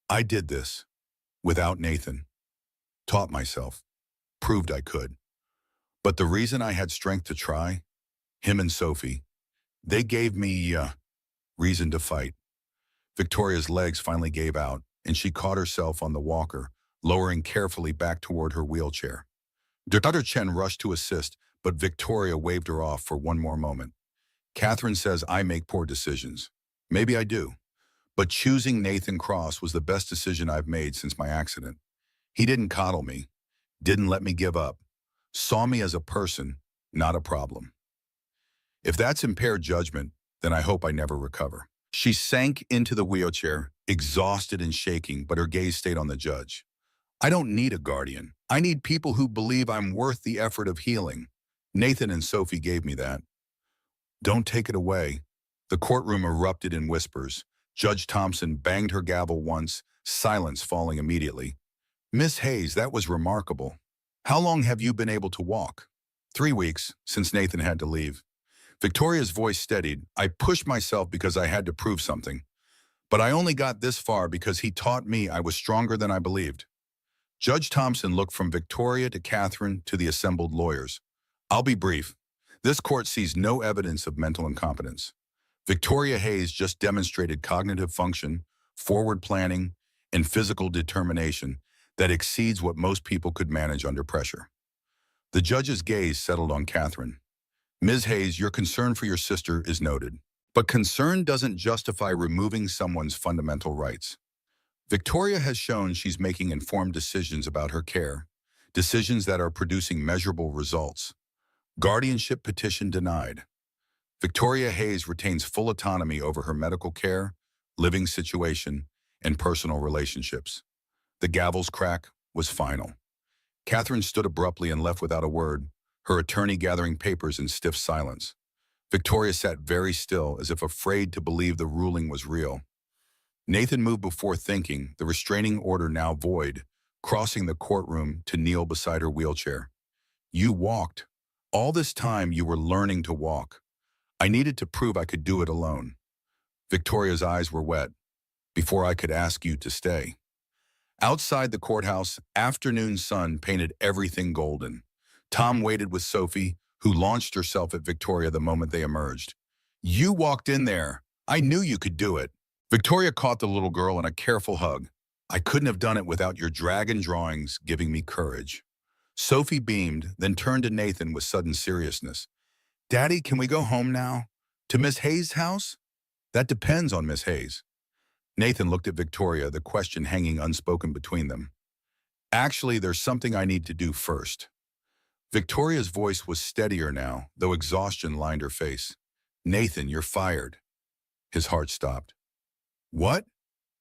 I did this without Nathan. Taught myself. Proved I could. But the reason I had strength to try, him and Sophie, they gave me, reason to fight. Victoria's legs finally gave out, and she caught herself on the walker, lowering carefully back toward her wheelchair. Dr. Chen rushed to assist, but Victoria waved her off for one more moment. Catherine says I make poor decisions. Maybe I do. But choosing Nathan Cross was the best decision I've made since my accident. He didn't coddle me, didn't let me give up, saw me as a person, not a problem. If that's impaired judgment, then I hope I never recover. She sank into the wheelchair, exhausted and shaking, but her gaze stayed on the judge. I don't need a guardian. I need people who believe I'm worth the effort of healing. Nathan and Sophie gave me that. Don't take it away. The courtroom erupted in whispers. Judge Thompson banged her gavel once, silence falling immediately. Miss Hayes, that was remarkable. How long have you been able to walk? 3 weeks, since Nathan had to leave. Victoria's voice steadied. I pushed myself because I had to prove something. But I only got this far because he taught me I was stronger than I believed. Judge Thompson looked from Victoria to Catherine to the assembled lawyers. I'll be brief. This court sees no evidence of mental incompetence. Victoria Hayes just demonstrated cognitive function, forward planning, and physical determination that exceeds what most people could manage under pressure. The judge's gaze settled on Catherine. Ms. Hayes, your concern for your sister is noted. But concern doesn't justify removing someone's fundamental rights. Victoria has shown she's making informed decisions about her care, decisions that are producing measurable results. Guardianship petition denied. Victoria Hayes retains full autonomy over her medical care, living situation, and personal relationships. The gavel's crack was final. Catherine stood abruptly and left without a word, her attorney gathering papers in stiff silence. Victoria sat very still, as if afraid to believe the ruling was real. Nathan moved before thinking, the restraining order now void, crossing the courtroom to kneel beside her wheelchair. You walked. All this time you were learning to walk. I needed to prove I could do it alone. Victoria's eyes were wet. Before I could ask you to stay. Outside the courthouse, afternoon sun painted everything golden. Tom waited with Sophie, who launched herself at Victoria the moment they emerged. You walked in there. I knew you could do it. Victoria caught the little girl in a careful hug. I couldn't have done it without your dragon drawings giving me courage. Sophie beamed, then turned to Nathan with sudden seriousness. Daddy, can we go home now? To Miss Hayes' house? That depends on Miss Hayes. Nathan looked at Victoria, the question hanging unspoken between them. Actually, there's something I need to do first. Victoria's voice was steadier now, though exhaustion lined her face. Nathan, you're fired. His heart stopped. What?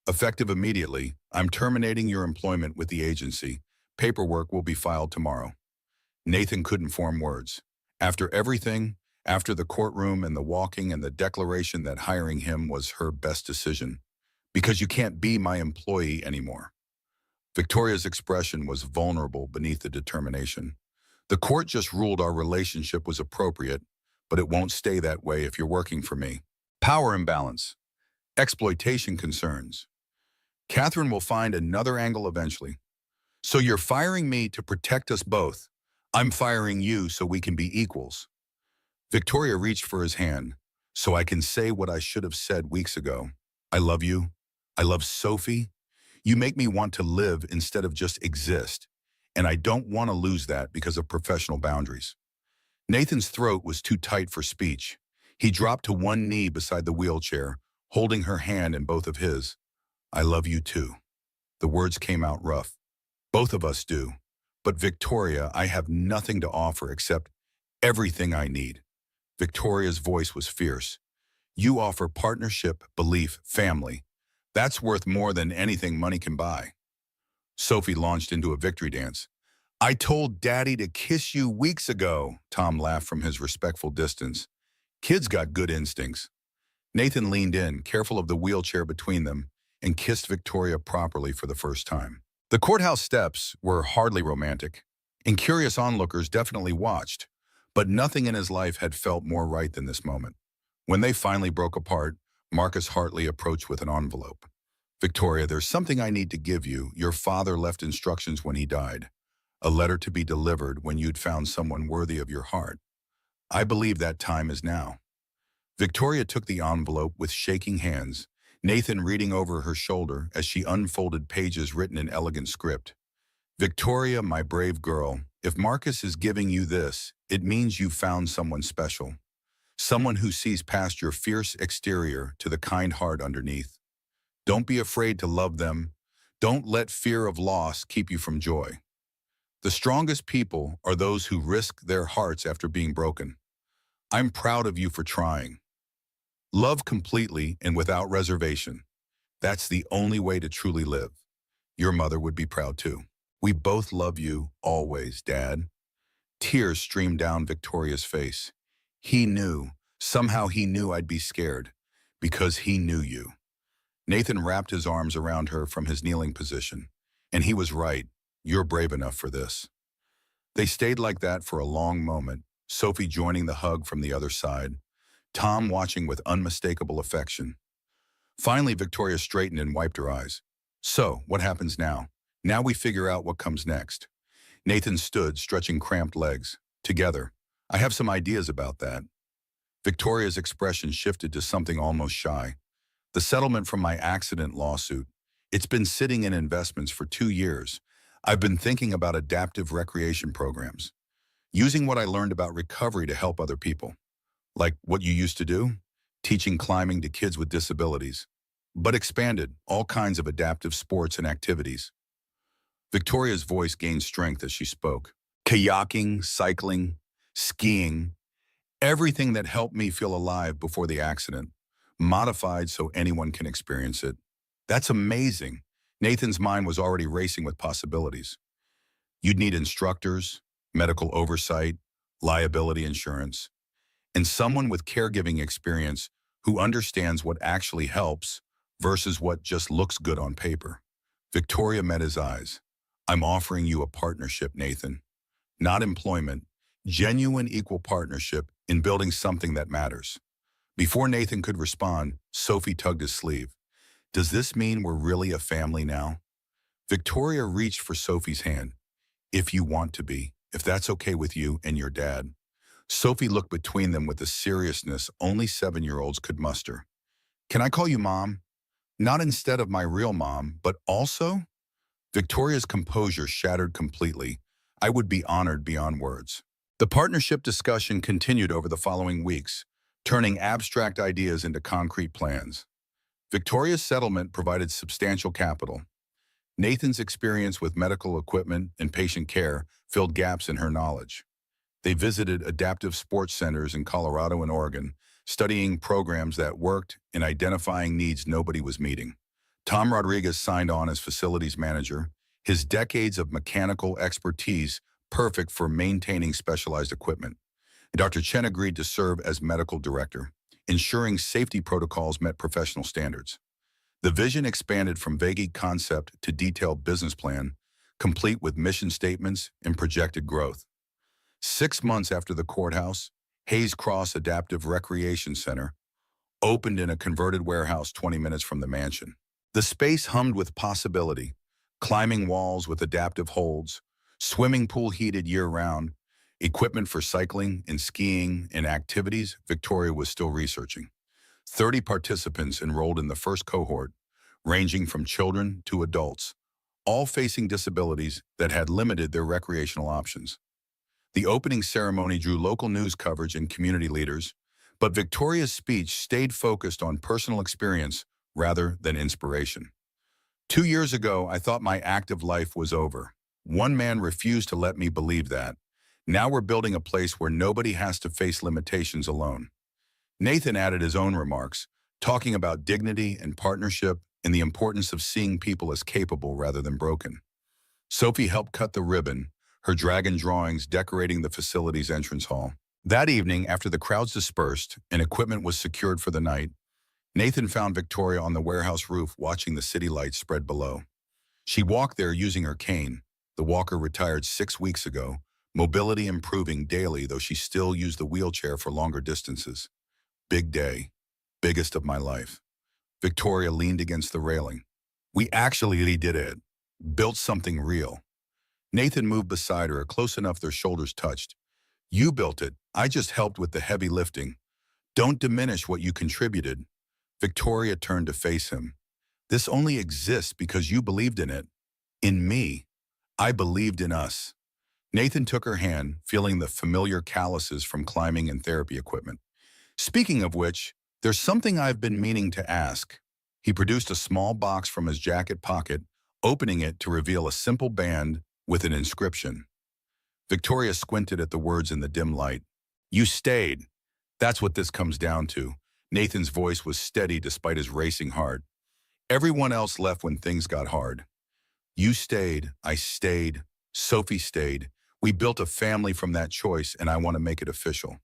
Effective immediately, I'm terminating your employment with the agency. Paperwork will be filed tomorrow. Nathan couldn't form words. After everything, after the courtroom and the walking and the declaration that hiring him was her best decision. Because you can't be my employee anymore. Victoria's expression was vulnerable beneath the determination. The court just ruled our relationship was appropriate, but it won't stay that way if you're working for me. Power imbalance. Exploitation concerns. Catherine will find another angle eventually. So you're firing me to protect us both. I'm firing you so we can be equals. Victoria reached for his hand, so I can say what I should have said weeks ago. I love you. I love Sophie. You make me want to live instead of just exist, and I don't want to lose that because of professional boundaries. Nathan's throat was too tight for speech. He dropped to one knee beside the wheelchair, holding her hand in both of his. I love you too. The words came out rough. Both of us do. But Victoria, I have nothing to offer except everything I need. Victoria's voice was fierce. You offer partnership, belief, family. That's worth more than anything money can buy. Sophie launched into a victory dance. I told Daddy to kiss you weeks ago, Tom laughed from his respectful distance. Kids got good instincts. Nathan leaned in, careful of the wheelchair between them, and kissed Victoria properly for the first time. The courthouse steps were hardly romantic, and curious onlookers definitely watched, but nothing in his life had felt more right than this moment. When they finally broke apart, Marcus Hartley approached with an envelope. Victoria, there's something I need to give you. Your father left instructions when he died. A letter to be delivered when you'd found someone worthy of your heart. I believe that time is now. Victoria took the envelope with shaking hands, Nathan reading over her shoulder as she unfolded pages written in elegant script. Victoria, my brave girl, if Marcus is giving you this, it means you found someone special. Someone who sees past your fierce exterior to the kind heart underneath. Don't be afraid to love them. Don't let fear of loss keep you from joy. The strongest people are those who risk their hearts after being broken. I'm proud of you for trying. Love completely and without reservation. That's the only way to truly live. Your mother would be proud too. We both love you, always, Dad. Tears streamed down Victoria's face. He knew, somehow he knew I'd be scared, because he knew you. Nathan wrapped his arms around her from his kneeling position, and he was right. You're brave enough for this. They stayed like that for a long moment, Sophie joining the hug from the other side, Tom watching with unmistakable affection. Finally, Victoria straightened and wiped her eyes. So, what happens now? Now we figure out what comes next. Nathan stood, stretching cramped legs. Together. I have some ideas about that. Victoria's expression shifted to something almost shy. The settlement from my accident lawsuit. It's been sitting in investments for 2 years. I've been thinking about adaptive recreation programs. using what I learned about recovery to help other people. Like what you used to do, teaching climbing to kids with disabilities, but expanded all kinds of adaptive sports and activities. Victoria's voice gained strength as she spoke. Kayaking, cycling, skiing, everything that helped me feel alive before the accident, modified so anyone can experience it. That's amazing. Nathan's mind was already racing with possibilities. You'd need instructors, medical oversight, liability insurance, and someone with caregiving experience who understands what actually helps versus what just looks good on paper. Victoria met his eyes. I'm offering you a partnership, Nathan. Not employment, genuine equal partnership in building something that matters. Before Nathan could respond, Sophie tugged his sleeve. Does this mean we're really a family now? Victoria reached for Sophie's hand. If you want to be, if that's okay with you and your dad. Sophie looked between them with the seriousness only 7-year-olds could muster. Can I call you Mom? Not instead of my real mom, but also? Victoria's composure shattered completely. I would be honored beyond words. The partnership discussion continued over the following weeks, turning abstract ideas into concrete plans. Victoria's settlement provided substantial capital. Nathan's experience with medical equipment and patient care filled gaps in her knowledge. They visited adaptive sports centers in Colorado and Oregon, studying programs that worked in identifying needs nobody was meeting. Tom Rodriguez signed on as facilities manager, his decades of mechanical expertise perfect for maintaining specialized equipment. Dr. Chen agreed to serve as medical director, ensuring safety protocols met professional standards. The vision expanded from vague concept to detailed business plan, complete with mission statements and projected growth. 6 months after the courthouse, Hayes Cross Adaptive Recreation Center opened in a converted warehouse 20 minutes from the mansion. The space hummed with possibility, climbing walls with adaptive holds, swimming pool heated year-round, equipment for cycling and skiing and activities Victoria was still researching. 30 participants enrolled in the first cohort, ranging from children to adults, all facing disabilities that had limited their recreational options. The opening ceremony drew local news coverage and community leaders, but Victoria's speech stayed focused on personal experience rather than inspiration. 2 years ago, I thought my active life was over. One man refused to let me believe that. Now we're building a place where nobody has to face limitations alone. Nathan added his own remarks, talking about dignity and partnership and the importance of seeing people as capable rather than broken. Sophie helped cut the ribbon, her dragon drawings decorating the facility's entrance hall. That evening, after the crowds dispersed and equipment was secured for the night, Nathan found Victoria on the warehouse roof watching the city lights spread below. She walked there using her cane. The walker retired 6 weeks ago, mobility improving daily, though she still used the wheelchair for longer distances. Big day. Biggest of my life. Victoria leaned against the railing. We actually did it. Built something real. Nathan moved beside her, close enough their shoulders touched. You built it. I just helped with the heavy lifting. Don't diminish what you contributed. Victoria turned to face him. This only exists because you believed in it. In me. I believed in us. Nathan took her hand, feeling the familiar calluses from climbing and therapy equipment. Speaking of which, there's something I've been meaning to ask. He produced a small box from his jacket pocket, opening it to reveal a simple band with an inscription. Victoria squinted at the words in the dim light. You stayed. That's what this comes down to. Nathan's voice was steady despite his racing heart. Everyone else left when things got hard. You stayed. I stayed. Sophie stayed. We built a family from that choice, and I want to make it official.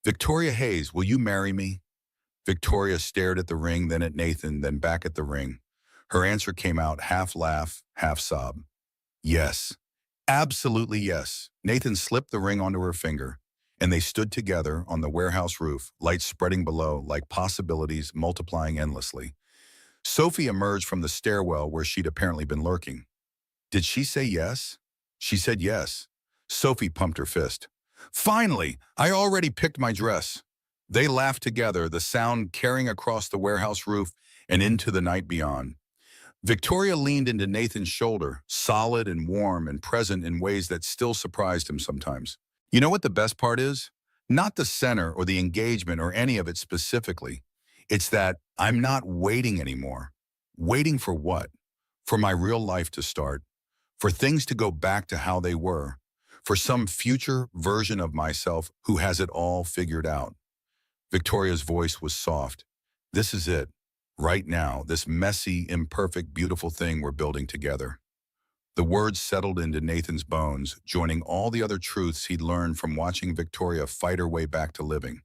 Victoria Hayes, will you marry me? Victoria stared at the ring, then at Nathan, then back at the ring. Her answer came out half laugh, half sob. Yes. Absolutely yes. Nathan slipped the ring onto her finger, and they stood together on the warehouse roof, lights spreading below like possibilities multiplying endlessly. Sophie emerged from the stairwell where she'd apparently been lurking. Did she say yes? She said yes. Sophie pumped her fist. Finally, I already picked my dress. They laughed together, the sound carrying across the warehouse roof and into the night beyond. Victoria leaned into Nathan's shoulder, solid and warm and present in ways that still surprised him sometimes. You know what the best part is? Not the center or the engagement or any of it specifically. It's that I'm not waiting anymore. Waiting for what? For my real life to start, for things to go back to how they were, for some future version of myself who has it all figured out. Victoria's voice was soft. This is it. Right now, this messy, imperfect, beautiful thing we're building together. The words settled into Nathan's bones, joining all the other truths he'd learned from watching Victoria fight her way back to living.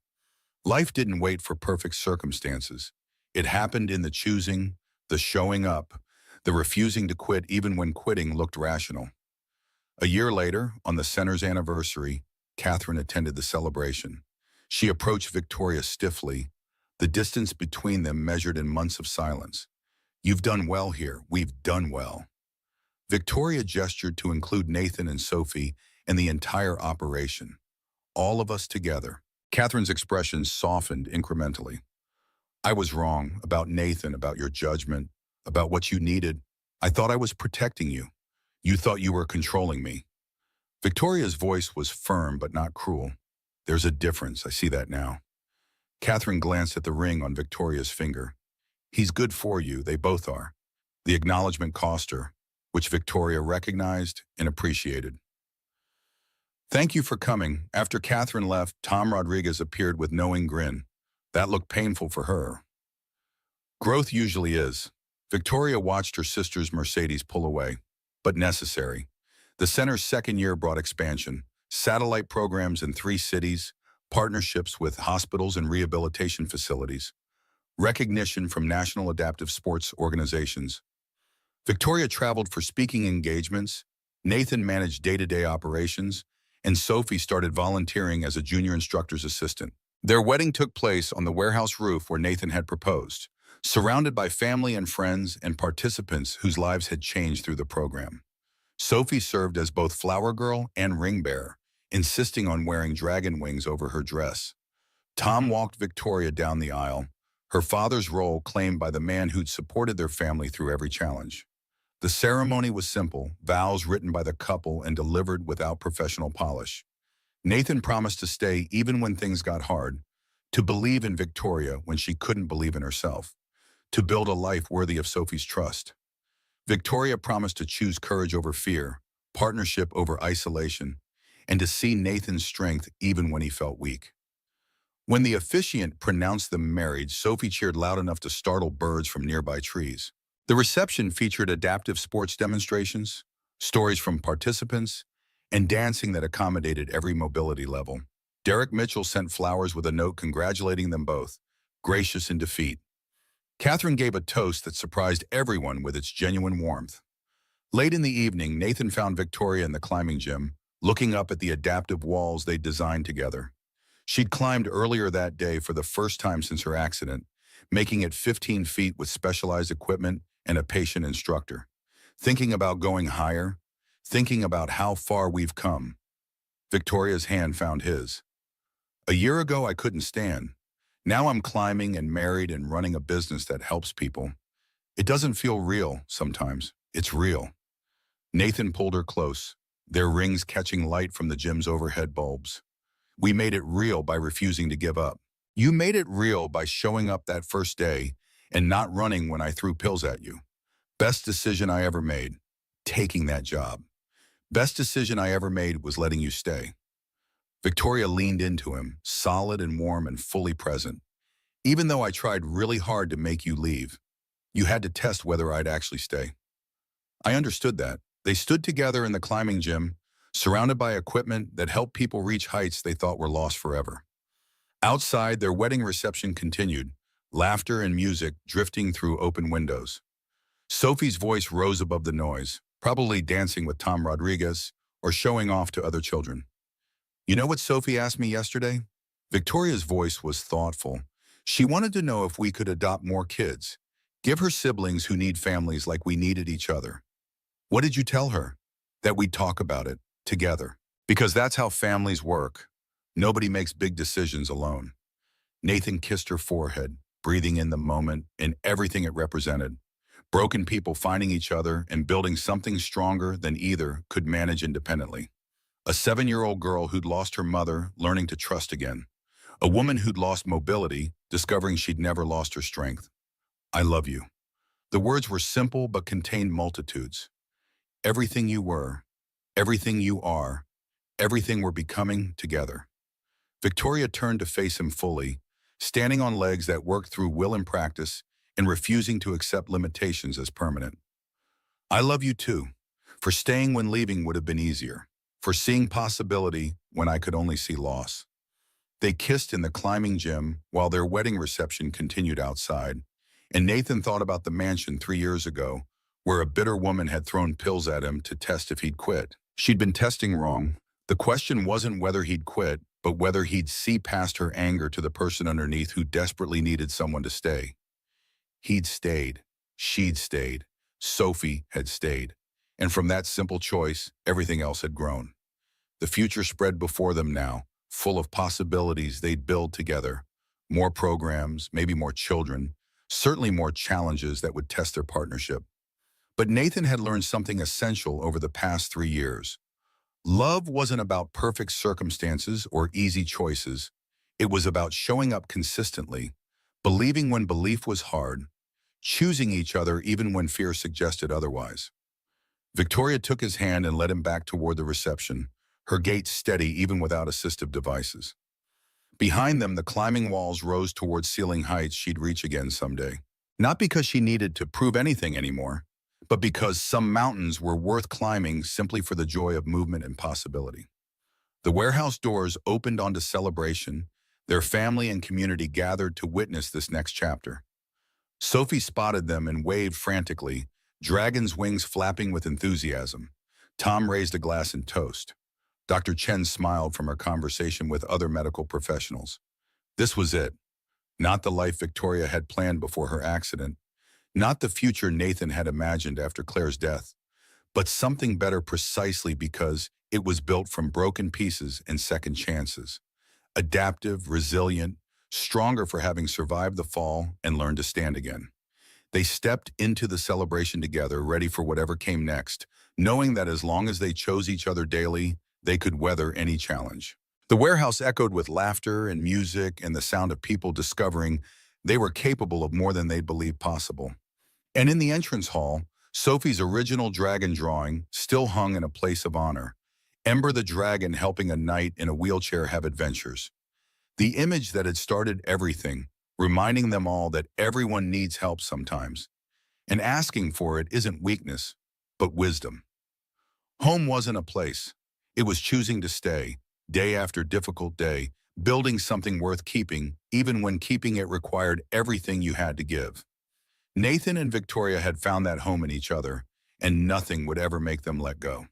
Life didn't wait for perfect circumstances. It happened in the choosing, the showing up, the refusing to quit even when quitting looked rational. A year later, on the center's anniversary, Catherine attended the celebration. She approached Victoria stiffly, the distance between them measured in months of silence. "You've done well here. We've done well." Victoria gestured to include Nathan and Sophie and the entire operation. All of us together. Catherine's expression softened incrementally. "I was wrong about Nathan, about your judgment, about what you needed. I thought I was protecting you. You thought you were controlling me." Victoria's voice was firm but not cruel. "There's a difference. I see that now." Catherine glanced at the ring on Victoria's finger. "He's good for you. They both are." The acknowledgement cost her, which Victoria recognized and appreciated. "Thank you for coming." After Catherine left, Tom Rodriguez appeared with knowing grin. That looked painful for her. Growth usually is. Victoria watched her sister's Mercedes pull away, but necessary. The center's second year brought expansion, satellite programs in 3 cities, partnerships with hospitals and rehabilitation facilities, recognition from national adaptive sports organizations. Victoria traveled for speaking engagements, Nathan managed day-to-day operations, and Sophie started volunteering as a junior instructor's assistant. Their wedding took place on the warehouse roof where Nathan had proposed, surrounded by family and friends and participants whose lives had changed through the program. Sophie served as both flower girl and ring bearer, insisting on wearing dragon wings over her dress. Tom walked Victoria down the aisle, her father's role claimed by the man who'd supported their family through every challenge. The ceremony was simple, vows written by the couple and delivered without professional polish. Nathan promised to stay even when things got hard, to believe in Victoria when she couldn't believe in herself, to build a life worthy of Sophie's trust. Victoria promised to choose courage over fear, partnership over isolation, and to see Nathan's strength even when he felt weak. When the officiant pronounced them married, Sophie cheered loud enough to startle birds from nearby trees. The reception featured adaptive sports demonstrations, stories from participants, and dancing that accommodated every mobility level. Derek Mitchell sent flowers with a note congratulating them both, gracious in defeat. Catherine gave a toast that surprised everyone with its genuine warmth. Late in the evening, Nathan found Victoria in the climbing gym, looking up at the adaptive walls they'd designed together. She'd climbed earlier that day for the first time since her accident, making it 15 feet with specialized equipment and a patient instructor. Thinking about going higher, thinking about how far we've come. Victoria's hand found his. "A year ago, I couldn't stand. Now I'm climbing and married and running a business that helps people. It doesn't feel real sometimes. It's real." Nathan pulled her close, their rings catching light from the gym's overhead bulbs. "We made it real by refusing to give up. You made it real by showing up that first day and not running when I threw pills at you. Best decision I ever made, taking that job. Best decision I ever made was letting you stay." Victoria leaned into him, solid and warm and fully present. "Even though I tried really hard to make you leave, you had to test whether I'd actually stay." I understood that. They stood together in the climbing gym, surrounded by equipment that helped people reach heights they thought were lost forever. Outside, their wedding reception continued, laughter and music drifting through open windows. Sophie's voice rose above the noise, probably dancing with Tom Rodriguez or showing off to other children. "You know what Sophie asked me yesterday?" Victoria's voice was thoughtful. She wanted to know if we could adopt more kids, give her siblings who need families like we needed each other. "What did you tell her?" "That we'd talk about it, together. Because that's how families work. Nobody makes big decisions alone." Nathan kissed her forehead, breathing in the moment and everything it represented. Broken people finding each other and building something stronger than either could manage independently. A 7-year-old girl who'd lost her mother, learning to trust again. A woman who'd lost mobility, discovering she'd never lost her strength. I love you. The words were simple but contained multitudes. Everything you were, everything you are, everything we're becoming together. Victoria turned to face him fully, standing on legs that worked through will and practice and refusing to accept limitations as permanent. I love you too, for staying when leaving would have been easier, for seeing possibility when I could only see loss. They kissed in the climbing gym while their wedding reception continued outside, and Nathan thought about the mansion 3 years ago, where a bitter woman had thrown pills at him to test if he'd quit. She'd been testing wrong. The question wasn't whether he'd quit, but whether he'd see past her anger to the person underneath who desperately needed someone to stay. He'd stayed. She'd stayed. Sophie had stayed. And from that simple choice, everything else had grown. The future spread before them now, full of possibilities they'd build together. More programs, maybe more children, certainly more challenges that would test their partnership. But Nathan had learned something essential over the past 3 years. Love wasn't about perfect circumstances or easy choices. It was about showing up consistently, believing when belief was hard, choosing each other even when fear suggested otherwise. Victoria took his hand and led him back toward the reception, her gait steady even without assistive devices. Behind them, the climbing walls rose toward ceiling heights she'd reach again someday. Not because she needed to prove anything anymore, but because some mountains were worth climbing simply for the joy of movement and possibility. The warehouse doors opened onto celebration. Their family and community gathered to witness this next chapter. Sophie spotted them and waved frantically, dragon's wings flapping with enthusiasm. Tom raised a glass in toast. Dr. Chen smiled from her conversation with other medical professionals. This was it. Not the life Victoria had planned before her accident, not the future Nathan had imagined after Claire's death, but something better precisely because it was built from broken pieces and second chances. Adaptive, resilient, stronger for having survived the fall and learned to stand again. They stepped into the celebration together, ready for whatever came next, knowing that as long as they chose each other daily, they could weather any challenge. The warehouse echoed with laughter and music and the sound of people discovering they were capable of more than they'd believed possible. And in the entrance hall, Sophie's original dragon drawing still hung in a place of honor. Ember the dragon helping a knight in a wheelchair have adventures. The image that had started everything, reminding them all that everyone needs help sometimes. And asking for it isn't weakness, but wisdom. Home wasn't a place. It was choosing to stay, day after difficult day, building something worth keeping, even when keeping it required everything you had to give. Nathan and Victoria had found that home in each other, and nothing would ever make them let go.